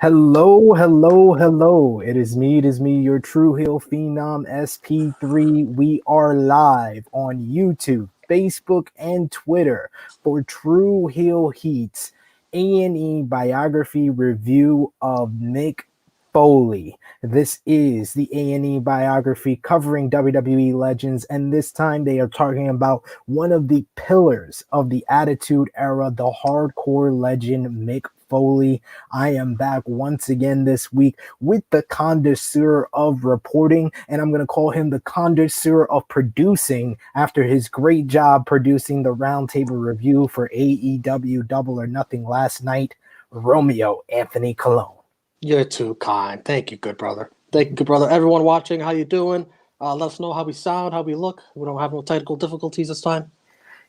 Hello, hello, hello. It is me, your True Hill Phenom SP3. We are live on YouTube, Facebook, and Twitter for True Hill Heat's A&E Biography review of Mick Foley. This is the A&E Biography covering WWE Legends, and this time they are talking about one of the pillars of the Attitude Era, the hardcore legend Mick Foley. I am back once again this week with the connoisseur of reporting, and I'm going to call him the connoisseur of producing after his great job producing the roundtable review for AEW Double or Nothing last night, Romeo Anthony Colon. You're too kind. Thank you, good brother. Thank you, good brother. Everyone watching, how you doing? Let us know how we sound, how we look. We don't have no technical difficulties this time.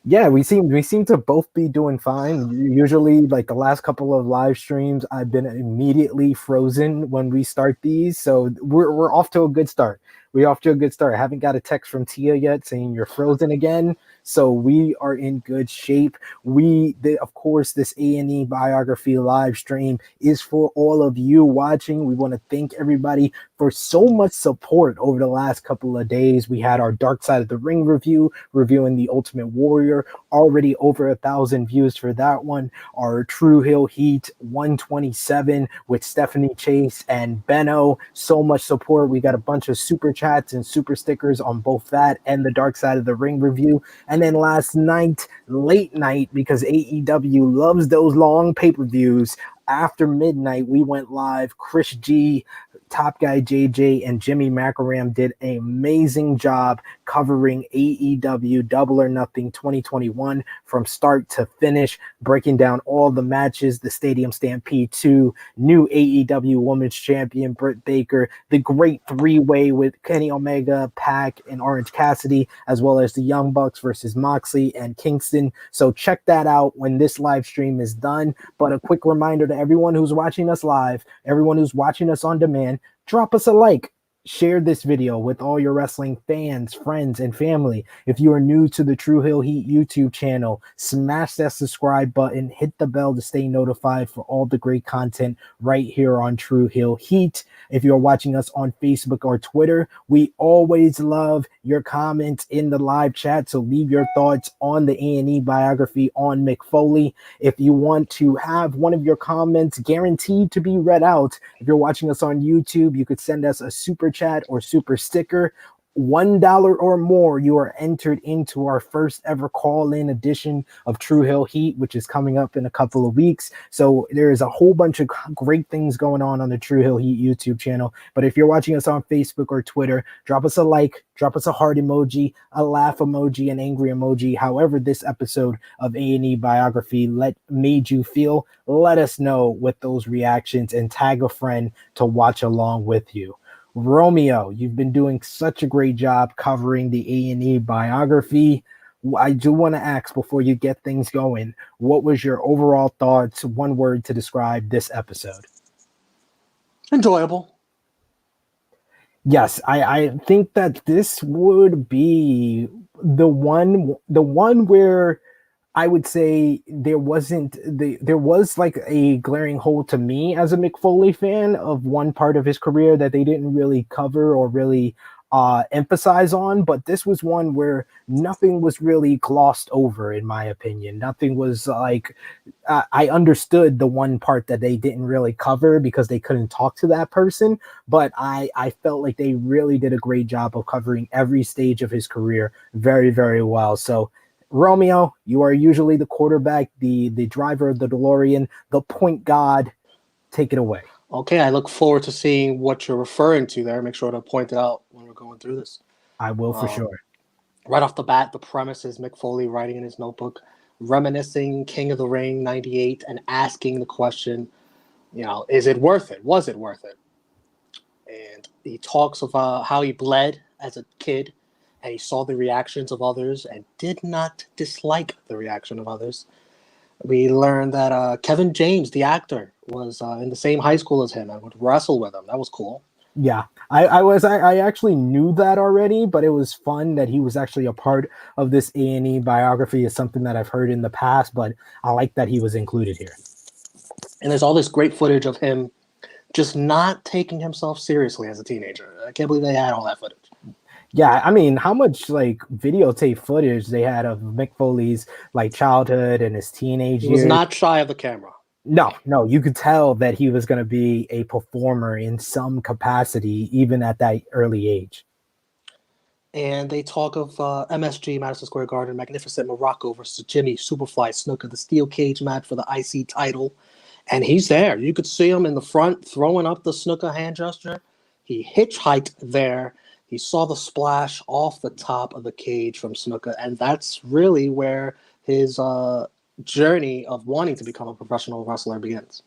Yeah, we seem to both be doing fine. Usually, like the last couple of live streams, I've been immediately frozen when we start these, so we're off to a good start. We're off to a good start. I haven't got a text from Tia yet saying you're frozen again, so we are in good shape. Of course, this A&E Biography live stream is for all of you watching. We want to thank everybody for so much support over the last couple of days. We had our Dark Side of the Ring review, reviewing the Ultimate Warrior, already over 1,000 views for that one. Our True Hill Heat 127 with Stephanie Chase and Benno. So much support. We got a bunch of super chats and super stickers on both that and the Dark Side of the Ring review. And then last night, late night, because AEW loves those long pay-per-views, after midnight, we went live. Chris G, Top Guy JJ, and Jimmy Macaram did an amazing job covering AEW Double or Nothing 2021 from start to finish, breaking down all the matches, the Stadium Stampede 2, new AEW Women's Champion Britt Baker, the great three-way with Kenny Omega, Pac, and Orange Cassidy, as well as the Young Bucks versus Moxley and Kingston. So check that out when this live stream is done. But a quick reminder to everyone who's watching us live, everyone who's watching us on demand, drop us a like. Share this video with all your wrestling fans, friends, and family. If you are new to the True Hill Heat YouTube channel, smash that subscribe button, hit the bell to stay notified for all the great content right here on True Hill Heat. If you're watching us on Facebook or Twitter, we always love your comments in the live chat, so leave your thoughts on the A&E Biography on Mick Foley. If you want to have one of your comments guaranteed to be read out, if you're watching us on YouTube, you could send us a super chat or super sticker. $1 or more, you are entered into our first ever call-in edition of True Hill Heat, which is coming up in a couple of weeks. So there is a whole bunch of great things going on the True Hill Heat YouTube channel. But if you're watching us on Facebook or Twitter, drop us a like, drop us a heart emoji, a laugh emoji, an angry emoji. However this episode of A&E Biography made you feel, let us know with those reactions and tag a friend to watch along with you. Romeo, you've been doing such a great job covering the A&E Biography. I do want to ask before you get things going, what was your overall thoughts, one word to describe this episode? Enjoyable. Yes, I think that this would be the one where I would say there was like a glaring hole to me as a Mick Foley fan of one part of his career that they didn't really cover or really emphasize on, but this was one where nothing was really glossed over, in my opinion. Nothing was like I understood the one part that they didn't really cover because they couldn't talk to that person, but I felt like they really did a great job of covering every stage of his career very, very well. So Romeo, you are usually the quarterback, the driver of the DeLorean, the point god. Take it away. Okay, I look forward to seeing what you're referring to there. Make sure to point it out when we're going through this. I will for sure. Right off the bat, the premise is Mick Foley writing in his notebook, reminiscing King of the Ring 98 and asking the question, is it worth it? Was it worth it? And he talks of how he bled as a kid and he saw the reactions of others and did not dislike the reaction of others. We learned that Kevin James, the actor, was in the same high school as him and would wrestle with him. That was cool. Yeah, I actually knew that already, but it was fun that he was actually a part of this A&E Biography. Is something that I've heard in the past, but I like that he was included here. And there's all this great footage of him just not taking himself seriously as a teenager. I can't believe they had all that footage. Yeah, I mean, how much like videotape footage they had of Mick Foley's like childhood and his teenage He was years. not shy of the camera. No, you could tell that he was going to be a performer in some capacity, even at that early age. And they talk of MSG, Madison Square Garden, Magnificent Morocco versus Jimmy Superfly Snuka, the steel cage match for the IC title. And he's there. You could see him in the front throwing up the Snuka hand gesture. He hitchhiked there. He saw the splash off the top of the cage from Snuka. And that's really where his journey of wanting to become a professional wrestler begins.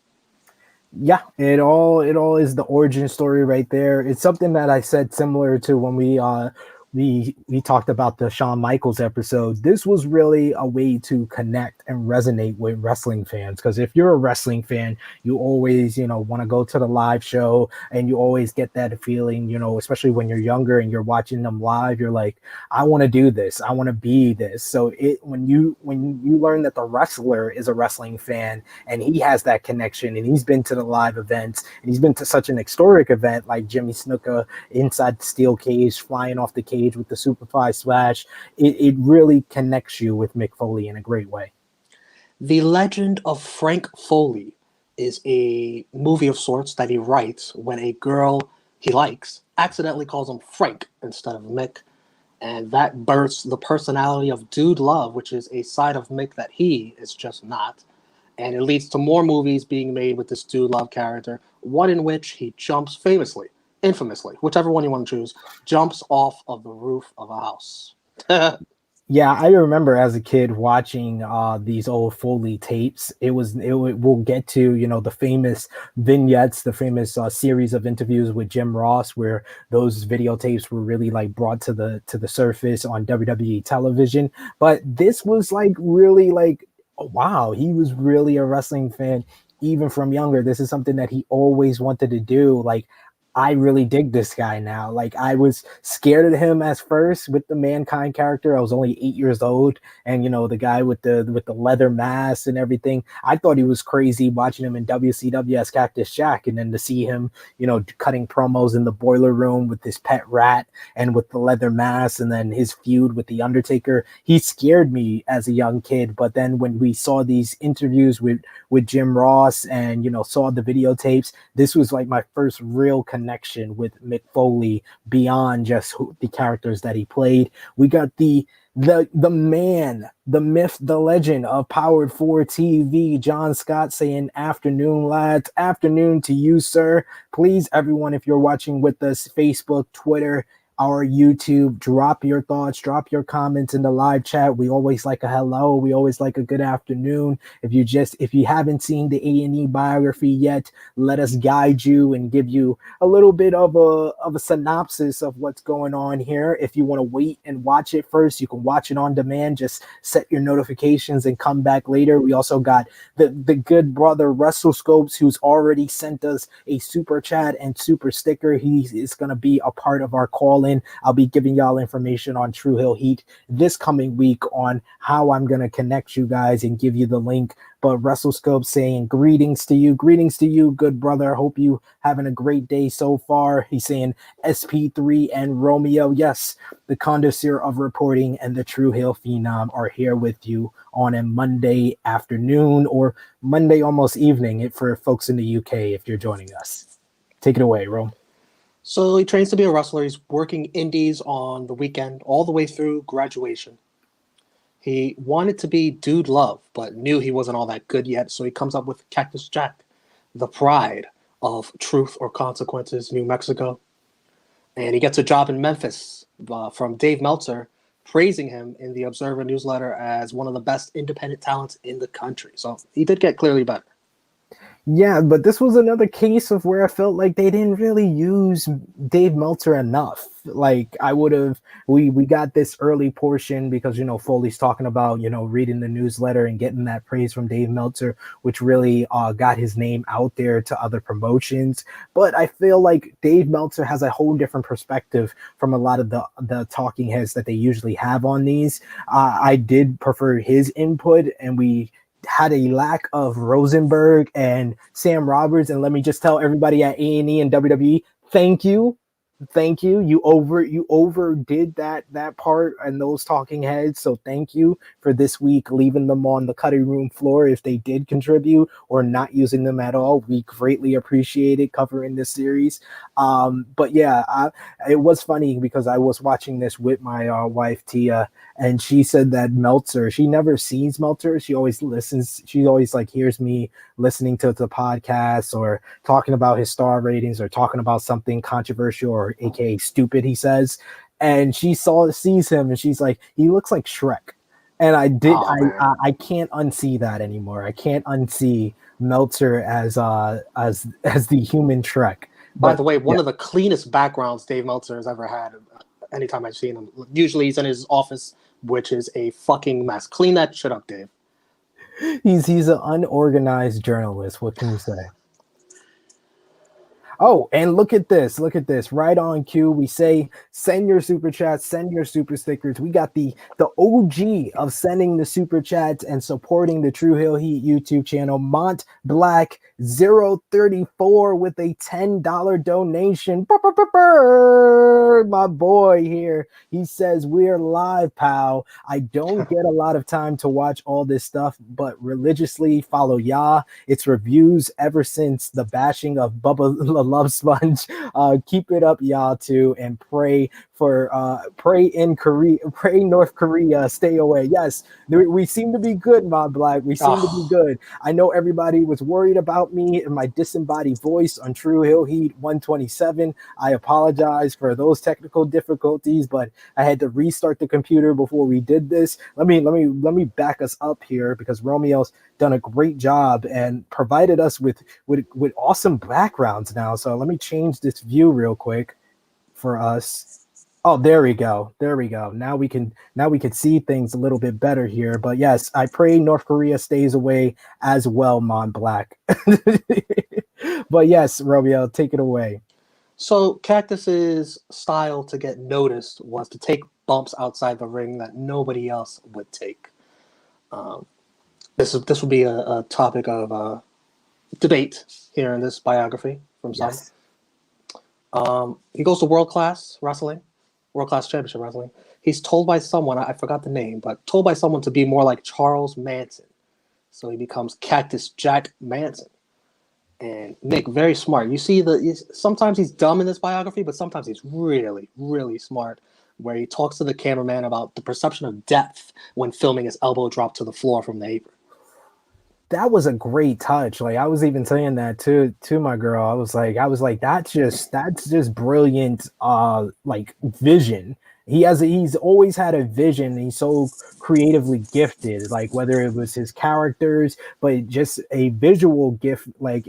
Yeah, it all is the origin story right there. It's something that I said similar to when we talked about the Shawn Michaels episode. This was really a way to connect and resonate with wrestling fans, because if you're a wrestling fan, you always, want to go to the live show, and you always get that feeling, especially when you're younger and you're watching them live, you're like, I want to do this, I want to be this. So when you learn that the wrestler is a wrestling fan and he has that connection and he's been to the live events and he's been to such an historic event like Jimmy Snuka inside the steel cage, flying off the cage with the Superfly Splash, it really connects you with Mick Foley in a great way. The Legend of Frank Foley is a movie of sorts that he writes when a girl he likes accidentally calls him Frank instead of Mick. And that births the personality of Dude Love, which is a side of Mick that he is just not. And it leads to more movies being made with this Dude Love character, one in which he jumps famously, infamously, whichever one you want to choose, jumps off of the roof of a house. Yeah, I remember as a kid watching these old Foley tapes. We'll get to the famous vignettes, the famous series of interviews with Jim Ross, where those videotapes were really like brought to the surface on WWE television. But this was like really like, oh, wow, he was really a wrestling fan even from younger. This is something that he always wanted to do. Like, I really dig this guy now. Like, I was scared of him at first with the Mankind character. I was only 8 years old, and the guy with the leather mask and everything. I thought he was crazy watching him in WCW as Cactus Jack, and then to see him, cutting promos in the boiler room with his pet rat and with the leather mask, and then his feud with the Undertaker. He scared me as a young kid. But then when we saw these interviews with Jim Ross and saw the videotapes, this was like my first real connection with Mick Foley beyond just the characters that he played. We got the man, the myth, the legend of Powered 4 TV, John Scott, saying, "Afternoon, lads. Afternoon to you, sir." Please, everyone, if you're watching with us, Facebook, Twitter, our YouTube, drop your thoughts, drop your comments in the live chat. We always like a hello. We always like a good afternoon. If you haven't seen the A&E biography yet, let us guide you and give you a little bit of a synopsis of what's going on here. If you want to wait and watch it first, you can watch it on demand. Just set your notifications and come back later. We also got the good brother WrestleScopes, who's already sent us a super chat and super sticker. He is going to be a part of our call-in. I'll be giving y'all information on True Hill Heat this coming week on how I'm going to connect you guys and give you the link. But WrestleScope saying greetings to you, good brother. Hope you having a great day so far. He's saying SP3 and Romeo, yes, the connoisseur of reporting and the True Hill Phenom are here with you on a Monday afternoon or Monday almost evening for folks in the UK if you're joining us. Take it away, Rome. So he trains to be a wrestler. He's working indies on the weekend all the way through graduation. He wanted to be Dude Love, but knew he wasn't all that good yet, so he comes up with Cactus Jack, the pride of Truth or Consequences, New Mexico. And he gets a job in Memphis from Dave Meltzer, praising him in the Observer newsletter as one of the best independent talents in the country. So he did get clearly better. Yeah, but this was another case of where I felt like they didn't really use Dave Meltzer enough. Like, we got this early portion because, Foley's talking about, reading the newsletter and getting that praise from Dave Meltzer, which really got his name out there to other promotions. But I feel like Dave Meltzer has a whole different perspective from a lot of the talking heads that they usually have on these. I did prefer his input, and we had a lack of Rosenberg and Sam Roberts. And let me just tell everybody at A&E and WWE, thank you. Thank you. You overdid that part and those talking heads. So thank you for this week leaving them on the cutting room floor if they did contribute, or not using them at all. We greatly appreciate it covering this series. But yeah, it was funny because I was watching this with my wife Tia, and she said that Meltzer, she never sees Meltzer. She always listens. She always like hears me listening to the podcast or talking about his star ratings or talking about something controversial or aka stupid, he says. And she sees him and she's like, he looks like Shrek. And Oh man. I can't unsee that anymore. I can't unsee Meltzer as the human Shrek. By But the way, yeah, one of the cleanest backgrounds Dave Meltzer has ever had. Anytime I've seen him, usually he's in his office, which is a fucking mess. Clean that shit up, Dave. he's an unorganized journalist. What can you say? Oh, and look at this. Look at this. Right on cue. We say send your super chats, send your super stickers. We got the OG of sending the super chats and supporting the True Hill Heat YouTube channel, Mont Black 034 with a $10 donation. My boy here. He says, "We're live, pal. I don't get a lot of time to watch all this stuff, but religiously follow ya. It's reviews ever since the bashing of Bubba Love Sponge. Keep it up, y'all, too, and pray in Korea, pray North Korea, stay away." Yes, we seem to be good, my Black. We seem to be Oh, good. I know everybody was worried about me and my disembodied voice on True Hill Heat 127. I apologize for those technical difficulties, but I had to restart the computer before we did this. Let me back us up here because Romeo's done a great job and provided us with awesome backgrounds now. So let me change this view real quick for us. Oh, there we go. There we go. Now we can see things a little bit better here. But yes, I pray North Korea stays away as well, Mon Black. But yes, Romeo, take it away. so Cactus's style to get noticed was to take bumps outside the ring that nobody else would take. Um, this would be a topic of debate here in this biography from some. Yes. He goes to World Class Wrestling, World Class Championship Wrestling. He's told by someone, I forgot the name, but told by someone to be more like Charles Manson. So he becomes Cactus Jack Manson. And Nick, very smart. You see, sometimes he's dumb in this biography, but sometimes he's really, really smart. Where he talks to the cameraman about the perception of depth when filming his elbow drop to the floor from the apron. That was a great touch. Like I was even saying that to my girl. I was like that's just brilliant like vision. He's always had a vision. He's so creatively gifted, like whether it was his characters, but just a visual gift like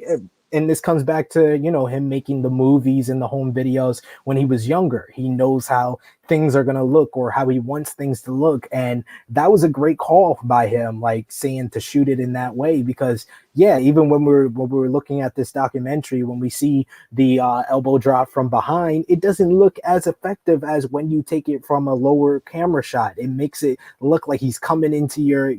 and this comes back to, him making the movies and the home videos when he was younger. He knows how things are going to look or how he wants things to look, and that was a great call by him, like saying to shoot it in that way. Because yeah, even when we were looking at this documentary, when we see the elbow drop from behind, it doesn't look as effective as when you take it from a lower camera shot. It makes it look like he's coming into your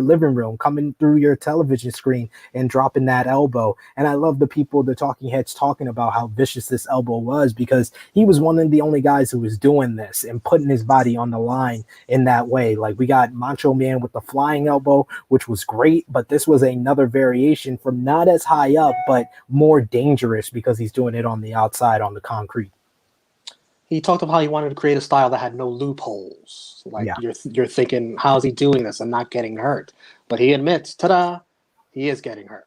living room, coming through your television screen and dropping that elbow. And I love the talking heads talking about how vicious this elbow was, because he was one of the only guys who was doing this and putting his body on the line in that way. Like we got Macho Man with the flying elbow, which was great, but this was another variation from not as high up, but more dangerous because he's doing it on the outside on the concrete. He talked about how he wanted to create a style that had no loopholes. Like Yeah. you're thinking, how is he doing this and not getting hurt? But he admits, ta-da, he is getting hurt.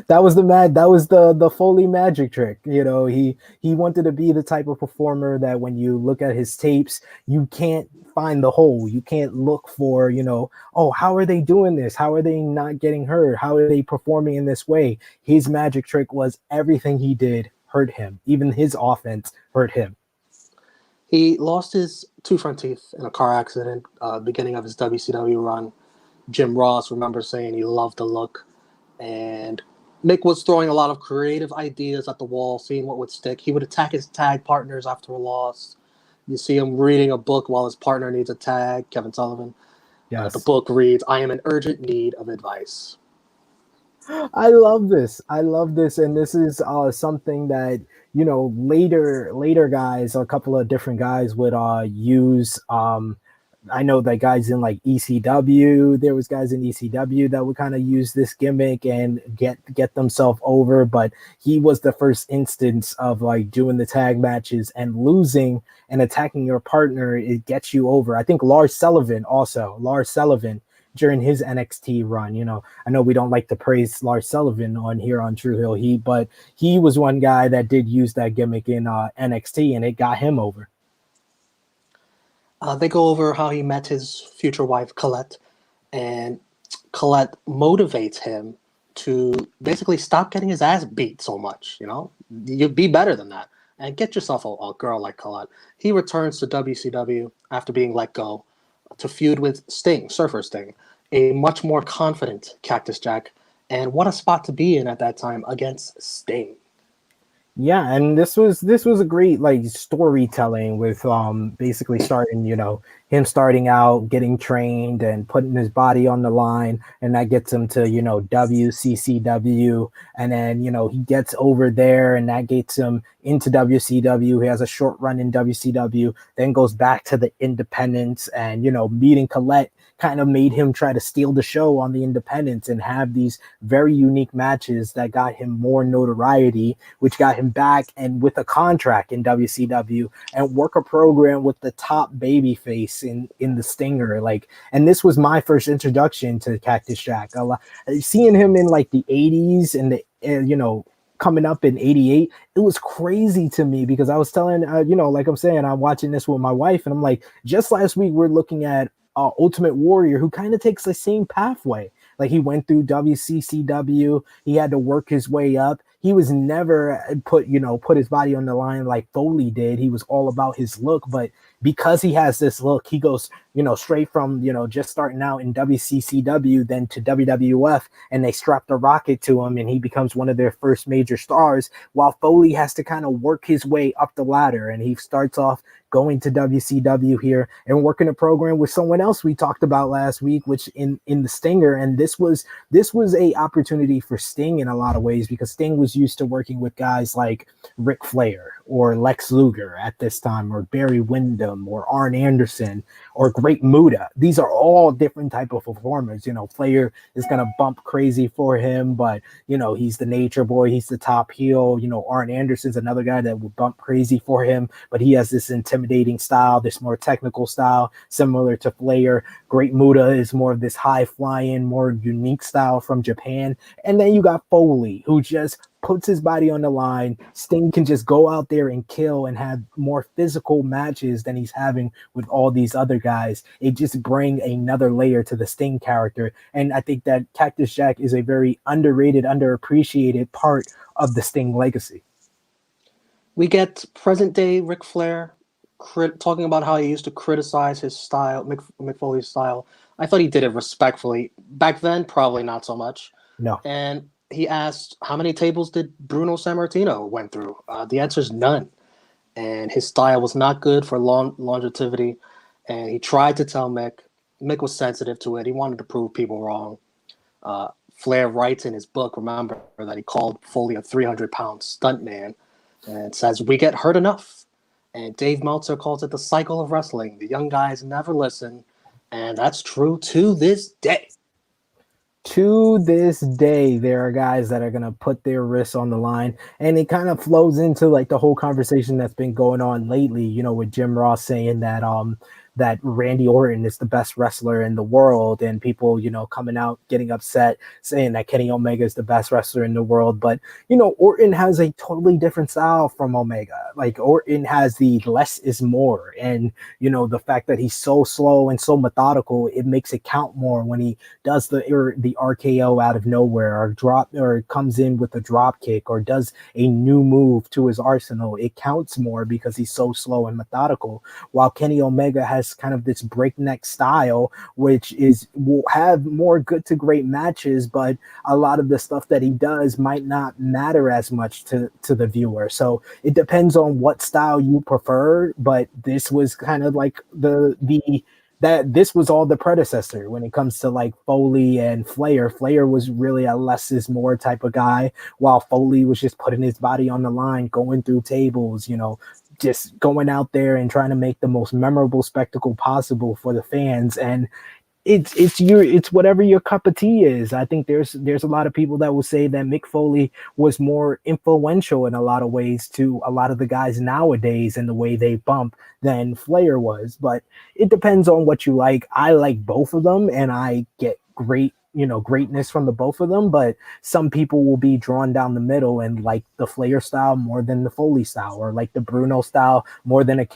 That was the Foley magic trick. He wanted to be the type of performer that when you look at his tapes, you can't find the hole. You can't look for, oh, how are they doing this? How are they not getting hurt? How are they performing in this way? His magic trick was everything he did hurt him. Even his offense hurt him. He lost his two front teeth in a car accident, beginning of his WCW run. Jim Ross remembers saying he loved the look. And Mick was throwing a lot of creative ideas at the wall, seeing what would stick. He would attack his tag partners after a loss. You see him reading a book while his partner needs a tag, Kevin Sullivan. The Yes. book reads, "I am in urgent need of advice." I love this. I love this, and this is something that later guys, a couple of different guys would use. I know that guys in like ECW, there was guys in ECW that would kind of use this gimmick and get themselves over, but he was the first instance of like doing the tag matches and losing and attacking your partner. It gets you over. I think Lars Sullivan during his NXT run. I know we don't like to praise Lars Sullivan on here on True Hill Heat, but he was one guy that did use that gimmick in NXT, and it got him over. They go over how he met his future wife, Colette, and Colette motivates him to basically stop getting his ass beat so much. You be better than that and get yourself a girl like Colette. He returns to WCW after being let go to feud with Sting, Surfer Sting, a much more confident Cactus Jack. And what a spot to be in at that time against Sting. Yeah, and this was a great like storytelling with basically starting, him starting out, getting trained and putting his body on the line, and that gets him to, WCCW, and then, he gets over there and that gets him into WCW. He has a short run in WCW, then goes back to the independents, and meeting Colette kind of made him try to steal the show on the independents and have these very unique matches that got him more notoriety, which got him back and with a contract in WCW and work a program with the top babyface in the Stinger. And this was my first introduction to Cactus Jack. Seeing him in like the 80s and the coming up in 88, it was crazy to me because I was telling like I'm saying, I'm watching this with my wife and I'm like, just last week we're looking at Ultimate Warrior, who kind of takes the same pathway. Like he went through WCCW, he had to work his way up. He was never put his body on the line like Foley did. He was all about his look, but because he has this look, he goes straight from just starting out in WCCW then to WWF, and they strap the rocket to him, and he becomes one of their first major stars. While Foley has to kind of work his way up the ladder, and he starts off going to WCW here and working a program with someone else we talked about last week, which in the Stinger. And this was a opportunity for Sting in a lot of ways because Sting was used to working with guys like Ric Flair or Lex Luger at this time, or Barry Windham or Arn Anderson or Great Muta. These are all different type of performers. Flair is gonna bump crazy for him, but he's the nature boy, he's the top heel. Arn Anderson's another guy that would bump crazy for him, but he has this intimidating style, this more technical style, similar to Flair. Great Muta is more of this high flying, more unique style from Japan. And then you got Foley, who just puts his body on the line. Sting can just go out there and kill and have more physical matches than he's having with all these other guys. It just brings another layer to the Sting character. And I think that Cactus Jack is a very underrated, underappreciated part of the Sting legacy. We get present day Ric Flair talking about how he used to criticize his style, Mick Foley's style. I thought he did it respectfully. Back then, probably not so much. No. And he asked, how many tables did Bruno Sammartino went through? The answer is none. And his style was not good for longevity. And he tried to tell Mick. Mick was sensitive to it. He wanted to prove people wrong. Flair writes in his book, remember, that he called Foley a 300-pound stuntman, and says, we get hurt enough. And Dave Meltzer calls it the cycle of wrestling. The young guys never listen. And that's true to this day. To this day, there are guys that are going to put their wrists on the line, and it kind of flows into like the whole conversation that's been going on lately, with Jim Ross saying that Randy Orton is the best wrestler in the world, and people, coming out getting upset saying that Kenny Omega is the best wrestler in the world. But, Orton has a totally different style from Omega. Like Orton has the less is more. And, the fact that he's so slow and so methodical, it makes it count more when he does the RKO out of nowhere, or comes in with a drop kick, or does a new move to his arsenal. It counts more because he's so slow and methodical. While Kenny Omega has kind of this breakneck style, which will have more good to great matches, but a lot of the stuff that he does might not matter as much to the viewer. So it depends on what style you prefer, but this was kind of like the that this was all the predecessor when it comes to like Foley and Flair. Flair was really a less is more type of guy, while Foley was just putting his body on the line, going through tables, just going out there and trying to make the most memorable spectacle possible for the fans. And it's whatever your cup of tea is. I think there's a lot of people that will say that Mick Foley was more influential in a lot of ways to a lot of the guys nowadays and the way they bump than Flair was, but it depends on what you like. I like both of them and I get greatness from the both of them, but some people will be drawn down the middle and like the Flair style more than the Foley style, or like the Bruno style more than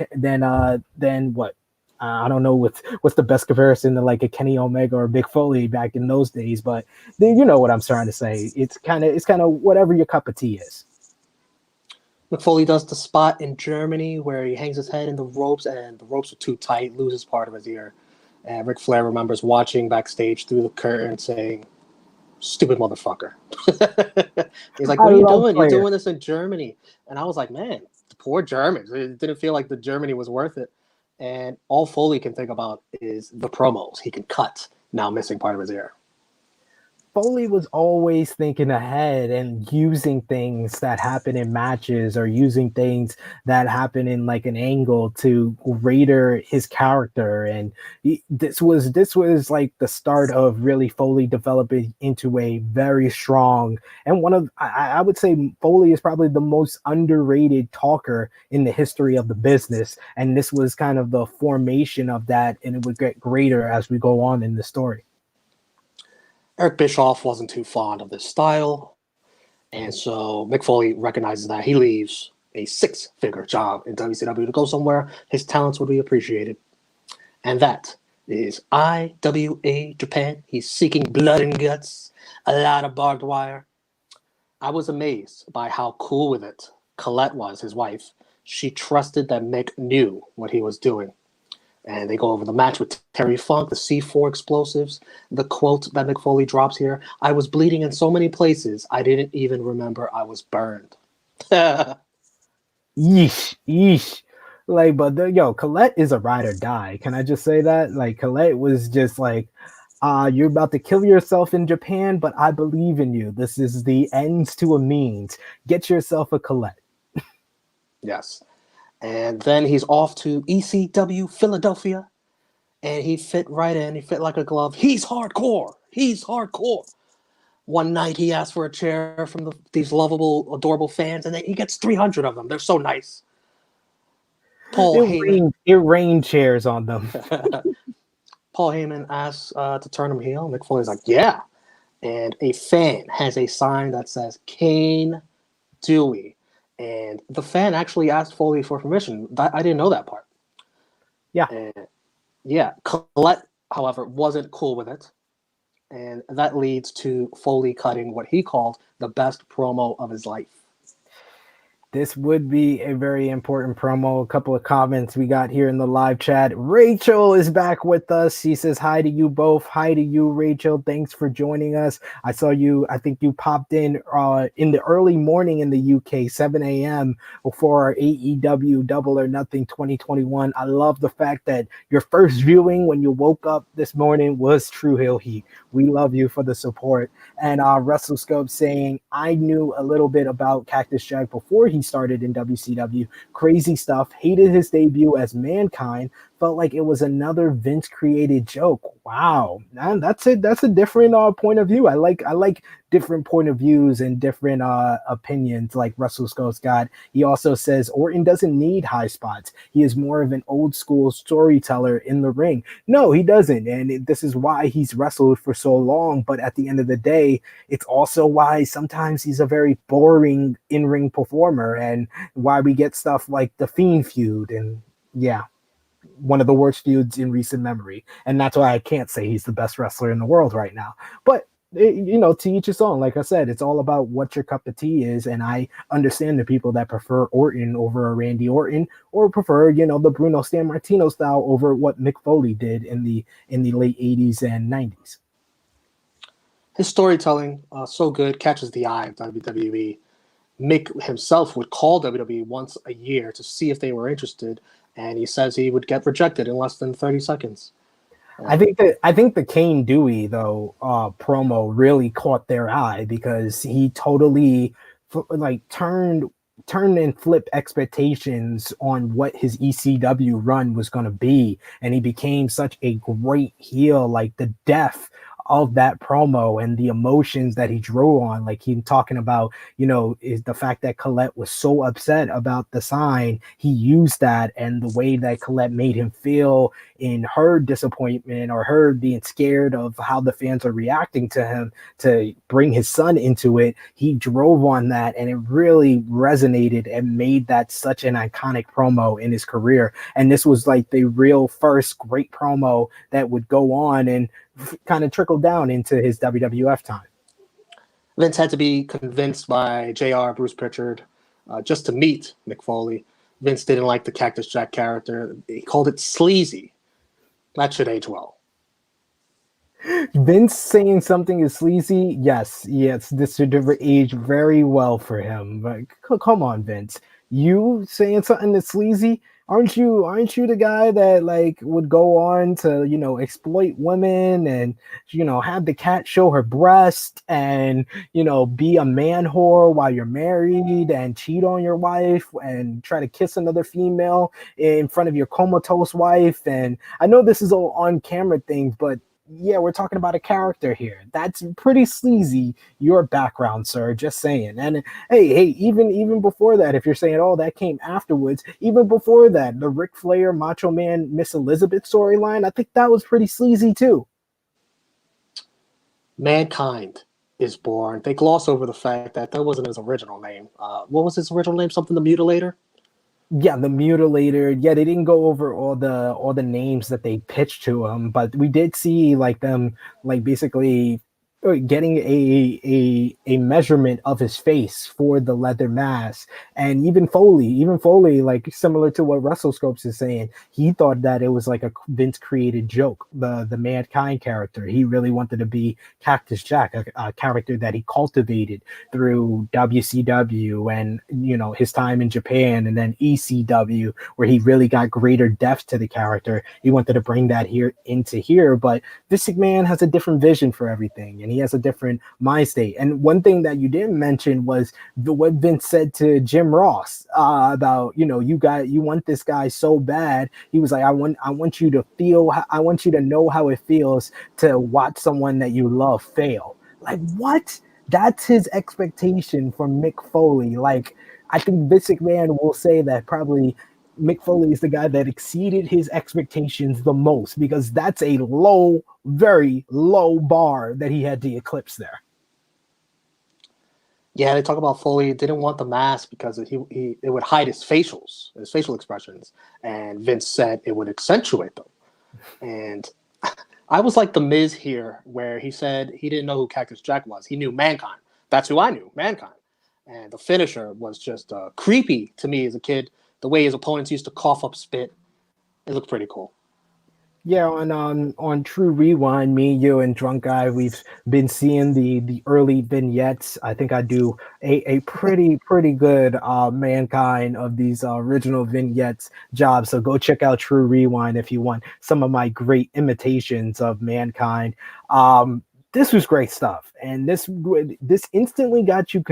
what I don't know what's the best comparison to like a Kenny Omega or Mick Foley back in those days, but then you know what I'm trying to say. It's kind of whatever your cup of tea is. Mick Foley does the spot in Germany where he hangs his head in the ropes and the ropes are too tight, loses part of his ear. And Ric Flair remembers watching backstage through the curtain saying, "Stupid motherfucker." He's like, "What are you doing? Flair. You're doing this in Germany." And I was like, man, the poor Germans. It didn't feel like the Germany was worth it. And all Foley can think about is the promos he can cut, now missing part of his ear. Foley was always thinking ahead and using things that happen in matches or using things that happen in like an angle to greater his character. And this was like the start of really Foley developing into a very strong, and I would say Foley is probably the most underrated talker in the history of the business. And this was kind of the formation of that, and it would get greater as we go on in the story. Eric Bischoff wasn't too fond of this style, and so Mick Foley recognizes that. He leaves a six-figure job in WCW to go somewhere his talents would be appreciated, and that is IWA Japan. He's seeking blood and guts, a lot of barbed wire. I was amazed by how cool with it Colette was, his wife. She trusted that Mick knew what he was doing. And they go over the match with Terry Funk, the C4 explosives, the quote that Mick Foley drops here: "I was bleeding in so many places, I didn't even remember I was burned." Yeesh. Like, but Colette is a ride or die. Can I just say that? Like, Colette was just like, you're about to kill yourself in Japan, but I believe in you. This is the ends to a means. Get yourself a Colette. Yes. And then he's off to ECW Philadelphia, and he fit right in. He fit like a glove. He's hardcore. One night he asked for a chair from these lovable, adorable fans, and then he gets 300 of them. They're so nice. It rained chairs on them. Paul Heyman asks to turn him heel. Mick Foley's like, yeah. And a fan has a sign that says Kane Dewey. And the fan actually asked Foley for permission. I didn't know that part. Yeah. Colette, however, wasn't cool with it. And that leads to Foley cutting what he called the best promo of his life. This would be a very important promo. A couple of comments we got here in the live chat. Rachel is back with us. She says hi to you both. Hi to you, Rachel. Thanks for joining us. I saw you. I think you popped in the early morning in the UK, 7 a.m. for our AEW Double or Nothing 2021. I love the fact that your first viewing when you woke up this morning was True Hill Heat. We love you for the support. And WrestleScope saying, I knew a little bit about Cactus Jack before he started in WCW. Crazy stuff. Hated his debut as Mankind. Felt like it was another Vince created joke. Wow, man, that's a different point of view. I like different point of views and different opinions like Russell Scott's got. He also says Orton doesn't need high spots. He is more of an old school storyteller in the ring. No, he doesn't, and this is why he's wrestled for so long. But at the end of the day, it's also why sometimes he's a very boring in-ring performer, and why we get stuff like the Fiend feud and one of the worst feuds in recent memory. And that's why I can't say he's the best wrestler in the world right now. But, to each his own. Like I said, it's all about what your cup of tea is. And I understand the people that prefer Orton over a Randy Orton, or prefer, the Bruno Sammartino style over what Mick Foley did in the late 80s and 90s. His storytelling, so good, catches the eye of WWE. Mick himself would call WWE once a year to see if they were interested, and he says he would get rejected in less than 30 seconds. I think the Kane Dewey though promo really caught their eye because he totally like turned and flipped expectations on what his ECW run was going to be, and he became such a great heel. Like the depth of that promo and the emotions that he drew on, like him talking about, is the fact that Colette was so upset about the sign. He used that and the way that Colette made him feel in her disappointment or her being scared of how the fans are reacting to him to bring his son into it. He drove on that and it really resonated and made that such an iconic promo in his career. And this was like the real first great promo that would go on and kind of trickle down into his WWF time. Vince had to be convinced by JR, Bruce Pritchard, just to meet Mick Foley. Vince didn't like the Cactus Jack character. He called it sleazy. That should age well. Vince saying something is sleazy, yes, this should age very well for him. But come on, Vince, you saying something that's sleazy? Aren't you the guy that like would go on to exploit women and have the cat show her breast and be a man whore while you're married and cheat on your wife and try to kiss another female in front of your comatose wife? And I know this is all on camera things, but yeah, we're talking about a character here. That's pretty sleazy. Your background, sir. Just saying. And hey, even before that, if you're saying, oh, that came afterwards, even before that, the Ric Flair Macho Man Miss Elizabeth storyline, I think that was pretty sleazy too. Mankind is born. They gloss over the fact that that wasn't his original name. What was his original name? Something the Mutilator? Yeah, the Mutilator. Yeah, they didn't go over all the names that they pitched to him, but we did see like them like basically getting a measurement of his face for the leather mask. And even Foley, like similar to what WrestleScopes is saying, he thought that it was like a Vince created joke. The Mankind character, he really wanted to be Cactus Jack, a character that he cultivated through WCW and his time in Japan, and then ECW, where he really got greater depth to the character. He wanted to bring that here into here, but this McMahon has a different vision for everything, and he has a different mind state. And one thing that you didn't mention was what Vince said to Jim Ross about you want this guy so bad. He was like, I want you to feel, I want you to know how it feels to watch someone that you love fail. Like what? That's his expectation from Mick Foley. Like I think Vince McMahon will say that probably Mick Foley is the guy that exceeded his expectations the most because that's a low, very low bar that he had to eclipse there. Yeah, they talk about Foley didn't want the mask because it would hide his facial expressions, and Vince said it would accentuate them. And I was like the Miz here, where he said he didn't know who Cactus Jack was. He knew Mankind. That's who I knew, Mankind. And the finisher was just creepy to me as a kid. The way his opponents used to cough up spit, it looked pretty cool. Yeah, on True Rewind, me, you, and Drunk Guy, we've been seeing the early vignettes. I think I do a pretty good Mankind of these original vignettes job. So go check out True Rewind if you want some of my great imitations of Mankind. This was great stuff, and this instantly got you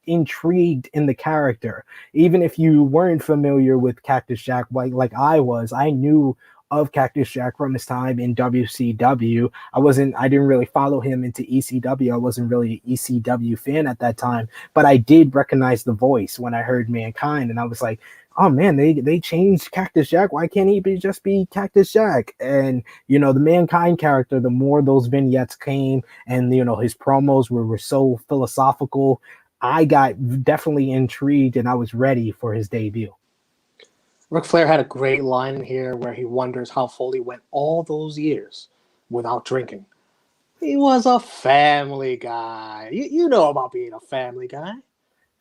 intrigued in the character, even if you weren't familiar with Cactus Jack like I was. I knew of Cactus Jack from his time in WCW. I didn't really follow him into ECW. I wasn't really an ECW fan at that time, but I did recognize the voice when I heard Mankind, and I was like, oh man, they changed Cactus Jack. Why can't he just be Cactus Jack? And the Mankind character, the more those vignettes came, and his promos were so philosophical, I got definitely intrigued, and I was ready for his debut. Ric Flair had a great line in here where he wonders how Foley went all those years without drinking. He was a family guy. You know about being a family guy.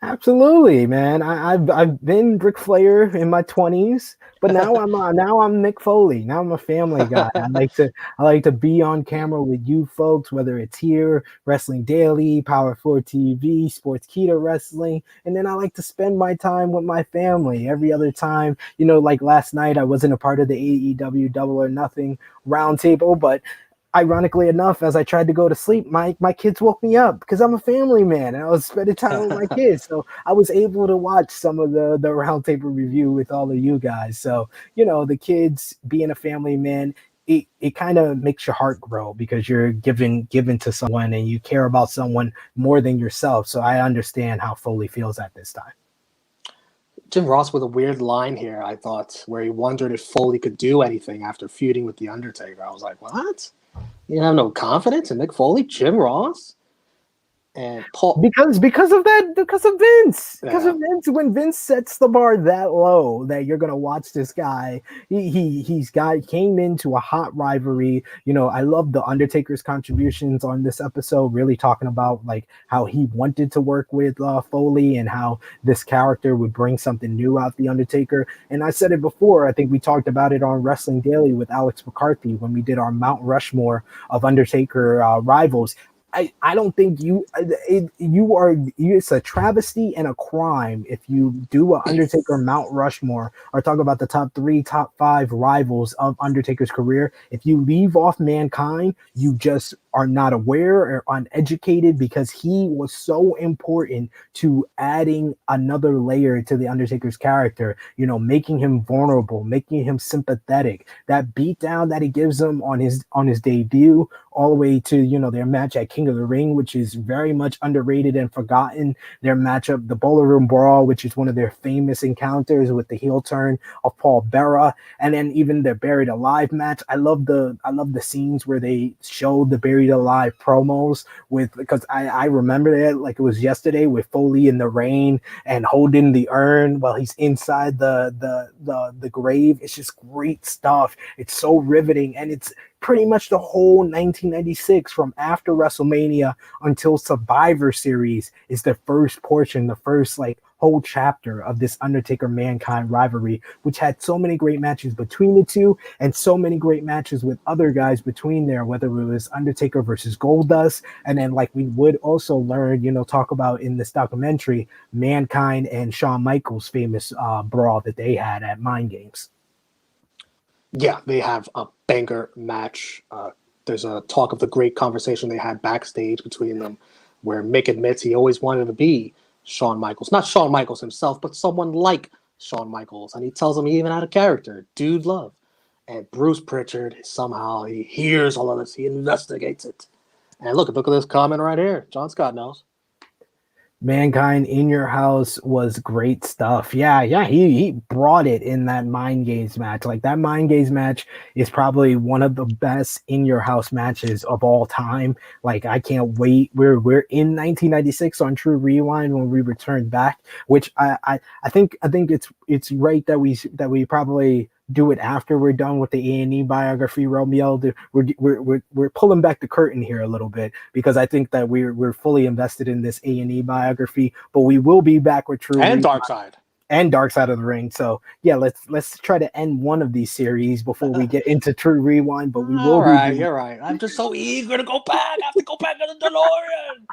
Absolutely, man. I've been Ric Flair in my 20s, but now I'm Mick Foley. Now I'm a family guy. I like to be on camera with you folks, whether it's here, Wrestling Daily, Power 4 TV, Sports Keto Wrestling, and then I like to spend my time with my family every other time. Like last night, I wasn't a part of the AEW Double or Nothing roundtable, but ironically enough, as I tried to go to sleep, my kids woke me up because I'm a family man and I was spending time with my kids. So I was able to watch some of the roundtable review with all of you guys. So, the kids being a family man, it kind of makes your heart grow because you're given to someone and you care about someone more than yourself. So I understand how Foley feels at this time. Jim Ross with a weird line here, I thought, where he wondered if Foley could do anything after feuding with The Undertaker. I was like, what? You have no confidence in Mick Foley? Jim Ross? And Paul. Because of Vince. Because Yeah. of Vince, when Vince sets the bar that low that you're gonna watch this guy, came into a hot rivalry. I love the Undertaker's contributions on this episode, really talking about like how he wanted to work with Foley and how this character would bring something new out the Undertaker. And I said it before, I think we talked about it on Wrestling Daily with Alex McCarthy when we did our Mount Rushmore of Undertaker rivals. I don't think it's a travesty and a crime if you do a Undertaker Mount Rushmore or talk about the top 3, top 5 rivals of Undertaker's career. If you leave off Mankind, you just are not aware or uneducated because he was so important to adding another layer to the Undertaker's character, making him vulnerable, making him sympathetic. That beatdown that he gives him on his debut all the way to their match at King of the Ring, which is very much underrated and forgotten. Their matchup, the Boiler Room Brawl, which is one of their famous encounters with the heel turn of Paul Bearer, and then even their Buried Alive match. I love the scenes where they showed the Buried Alive promos because I remember it like it was yesterday with Foley in the rain and holding the urn while he's inside the grave. It's just great stuff. It's so riveting, and it's pretty much the whole 1996 from after WrestleMania until Survivor Series is the first portion, the first like whole chapter of this Undertaker Mankind rivalry, which had so many great matches between the two and so many great matches with other guys between there, whether it was Undertaker versus Goldust, and then like we would also learn, talk about in this documentary, Mankind and Shawn Michaels' famous brawl that they had at Mind Games. Yeah, they have a banger match. There's a talk of the great conversation they had backstage between them where Mick admits he always wanted to be Shawn Michaels. Not Shawn Michaels himself, but someone like Shawn Michaels. And he tells him he even had a character, Dude Love. And Bruce Pritchard, somehow he hears all of this. He investigates it. And look at this comment right here. John Scott knows. Mankind in Your House was great stuff. Yeah, he brought it in that Mind Games match. Like that Mind Games match is probably one of the best In Your House matches of all time. Like I can't wait. We're in 1996 on True Rewind when we return back, which I think it's right that we probably do it after we're done with the A&E Biography, Romeo. We're pulling back the curtain here a little bit because I think that we're fully invested in this A&E Biography, but we will be back with True And Rewind Dark Side. and Dark Side of the Ring. So yeah, let's try to end one of these series before we get into True Rewind. But we will All right, be. you're right. I'm just so eager to go back. I have to go back to the DeLorean.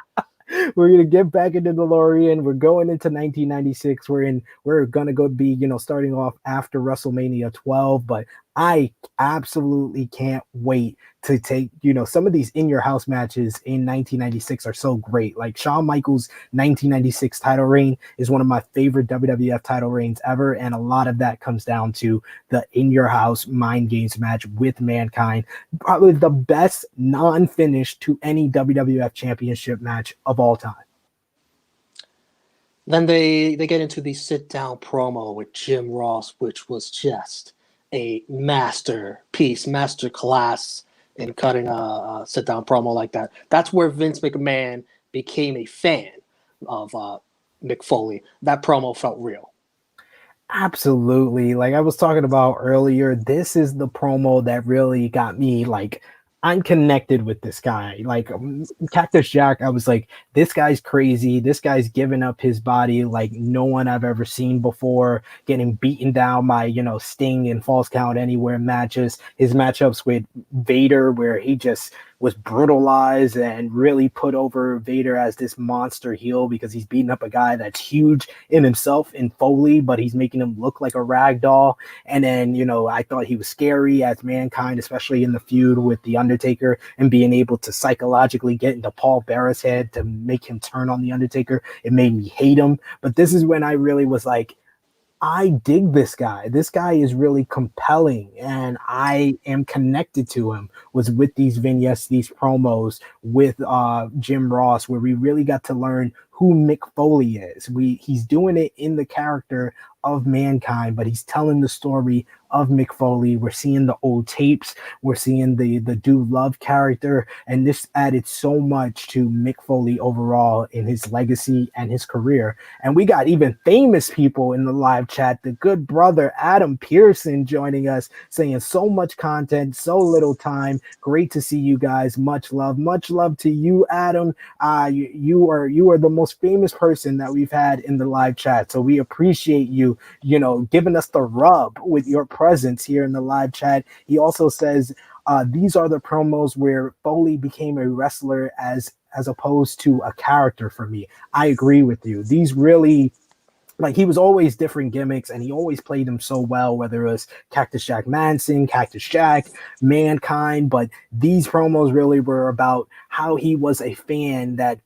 We're gonna get back into the DeLorean. We're going into 1996. We're gonna go be starting off after WrestleMania 12, but I absolutely can't wait to take some of these in your house matches in 1996 are so great. Like Shawn Michaels' 1996 title reign is one of my favorite WWF title reigns ever, and a lot of that comes down to the in your house Mind Games match with Mankind, probably the best non-finish to any WWF championship match of all time. Then they get into the sit down promo with Jim Ross, which was just a masterpiece, master class in cutting a sit down promo like that. That's where Vince McMahon became a fan of Mick Foley. That promo felt real. Absolutely. Like I was talking about earlier, this is the promo that really got me like I'm connected with this guy. Like Cactus Jack, I was like, this guy's crazy. This guy's giving up his body like no one I've ever seen before, getting beaten down by, Sting and Falls Count Anywhere matches. His matchups with Vader, where he just was brutalized and really put over Vader as this monster heel because he's beating up a guy that's huge in himself in Foley, but he's making him look like a rag doll. And then, I thought he was scary as Mankind, especially in the feud with The Undertaker, and being able to psychologically get into Paul Bearer's head to make him turn on The Undertaker. It made me hate him. But this is when I really was like, I dig this guy. This guy is really compelling, and I am connected to him. Was with these vignettes, these promos with Jim Ross, where we really got to learn who Mick Foley is. He's doing it in the character of Mankind, but he's telling the story of Mick Foley. We're seeing the old tapes. We're seeing the Dude Love character, and this added so much to Mick Foley overall in his legacy and his career. And we got even famous people in the live chat. The good brother Adam Pearson joining us, saying so much content, so little time. Great to see you guys. Much love to you, Adam. You are the most famous person that we've had in the live chat, so we appreciate you, giving us the rub with your presence here in the live chat. He also says these are the promos where Foley became a wrestler as opposed to a character for me. I agree with you. These really, like, he was always different gimmicks and he always played them so well, whether it was Cactus Jack Manson, Cactus Jack, Mankind. But these promos really were about how he was a fan that,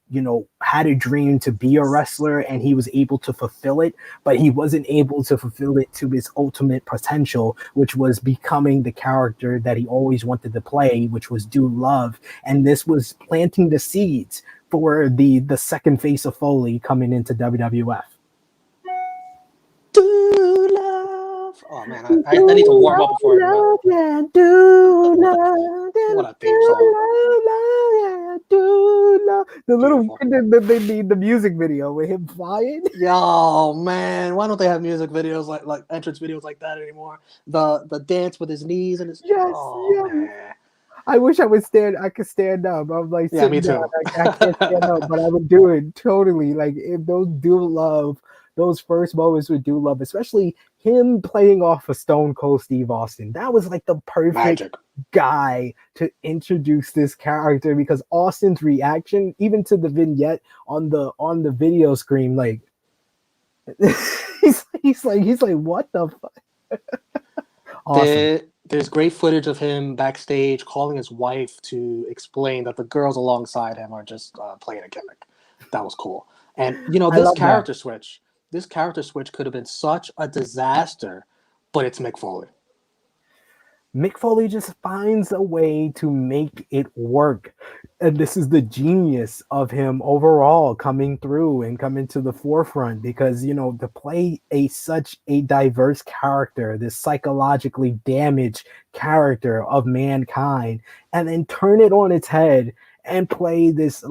had a dream to be a wrestler and he was able to fulfill it, but he wasn't able to fulfill it to his ultimate potential, which was becoming the character that he always wanted to play, which was Dude Love. And this was planting the seeds for the second face of Foley coming into WWF. Do love. Oh man, I need to warm up before love, yeah, do love, what a theme song. Yeah, do love. The Beautiful. little the music video with him flying. Yo, man, why don't they have music videos like entrance videos like that anymore? The dance with his knees and his man. I wish I could stand up. I'm like, yeah, me down. too. I can't stand up, but I would do it totally. Like if those first moments with Do Love, especially him playing off of Stone Cold Steve Austin. That was like the perfect Magic guy to introduce this character, because Austin's reaction, even to the vignette on the video screen, like he's like, what the fuck? Awesome. There's great footage of him backstage calling his wife to explain that the girls alongside him are just playing a gimmick. That was cool. And this character switch could have been such a disaster, but it's Mick Foley. Mick Foley just finds a way to make it work. And this is the genius of him overall coming through and coming to the forefront, because, to play such a diverse character, this psychologically damaged character of Mankind, and then turn it on its head and play this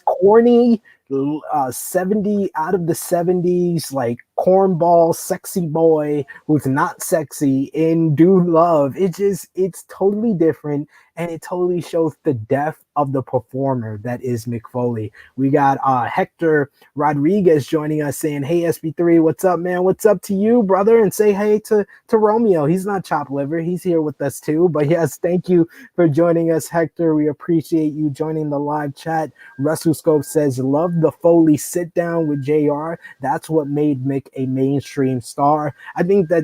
corny 70 out of the 70s, like cornball sexy boy who's not sexy in Dude Love. It's totally different, and it totally shows the depth of the performer that is Mick Foley. We got Hector Rodriguez joining us, saying, hey SP3, what's up, man? What's up to you, brother? And say hey to Romeo. He's not chopped liver, he's here with us too. But yes, thank you for joining us, Hector. We appreciate you joining the live chat. WrestleScope says, love the Foley sit down with JR. That's what made Mick a mainstream star. I think that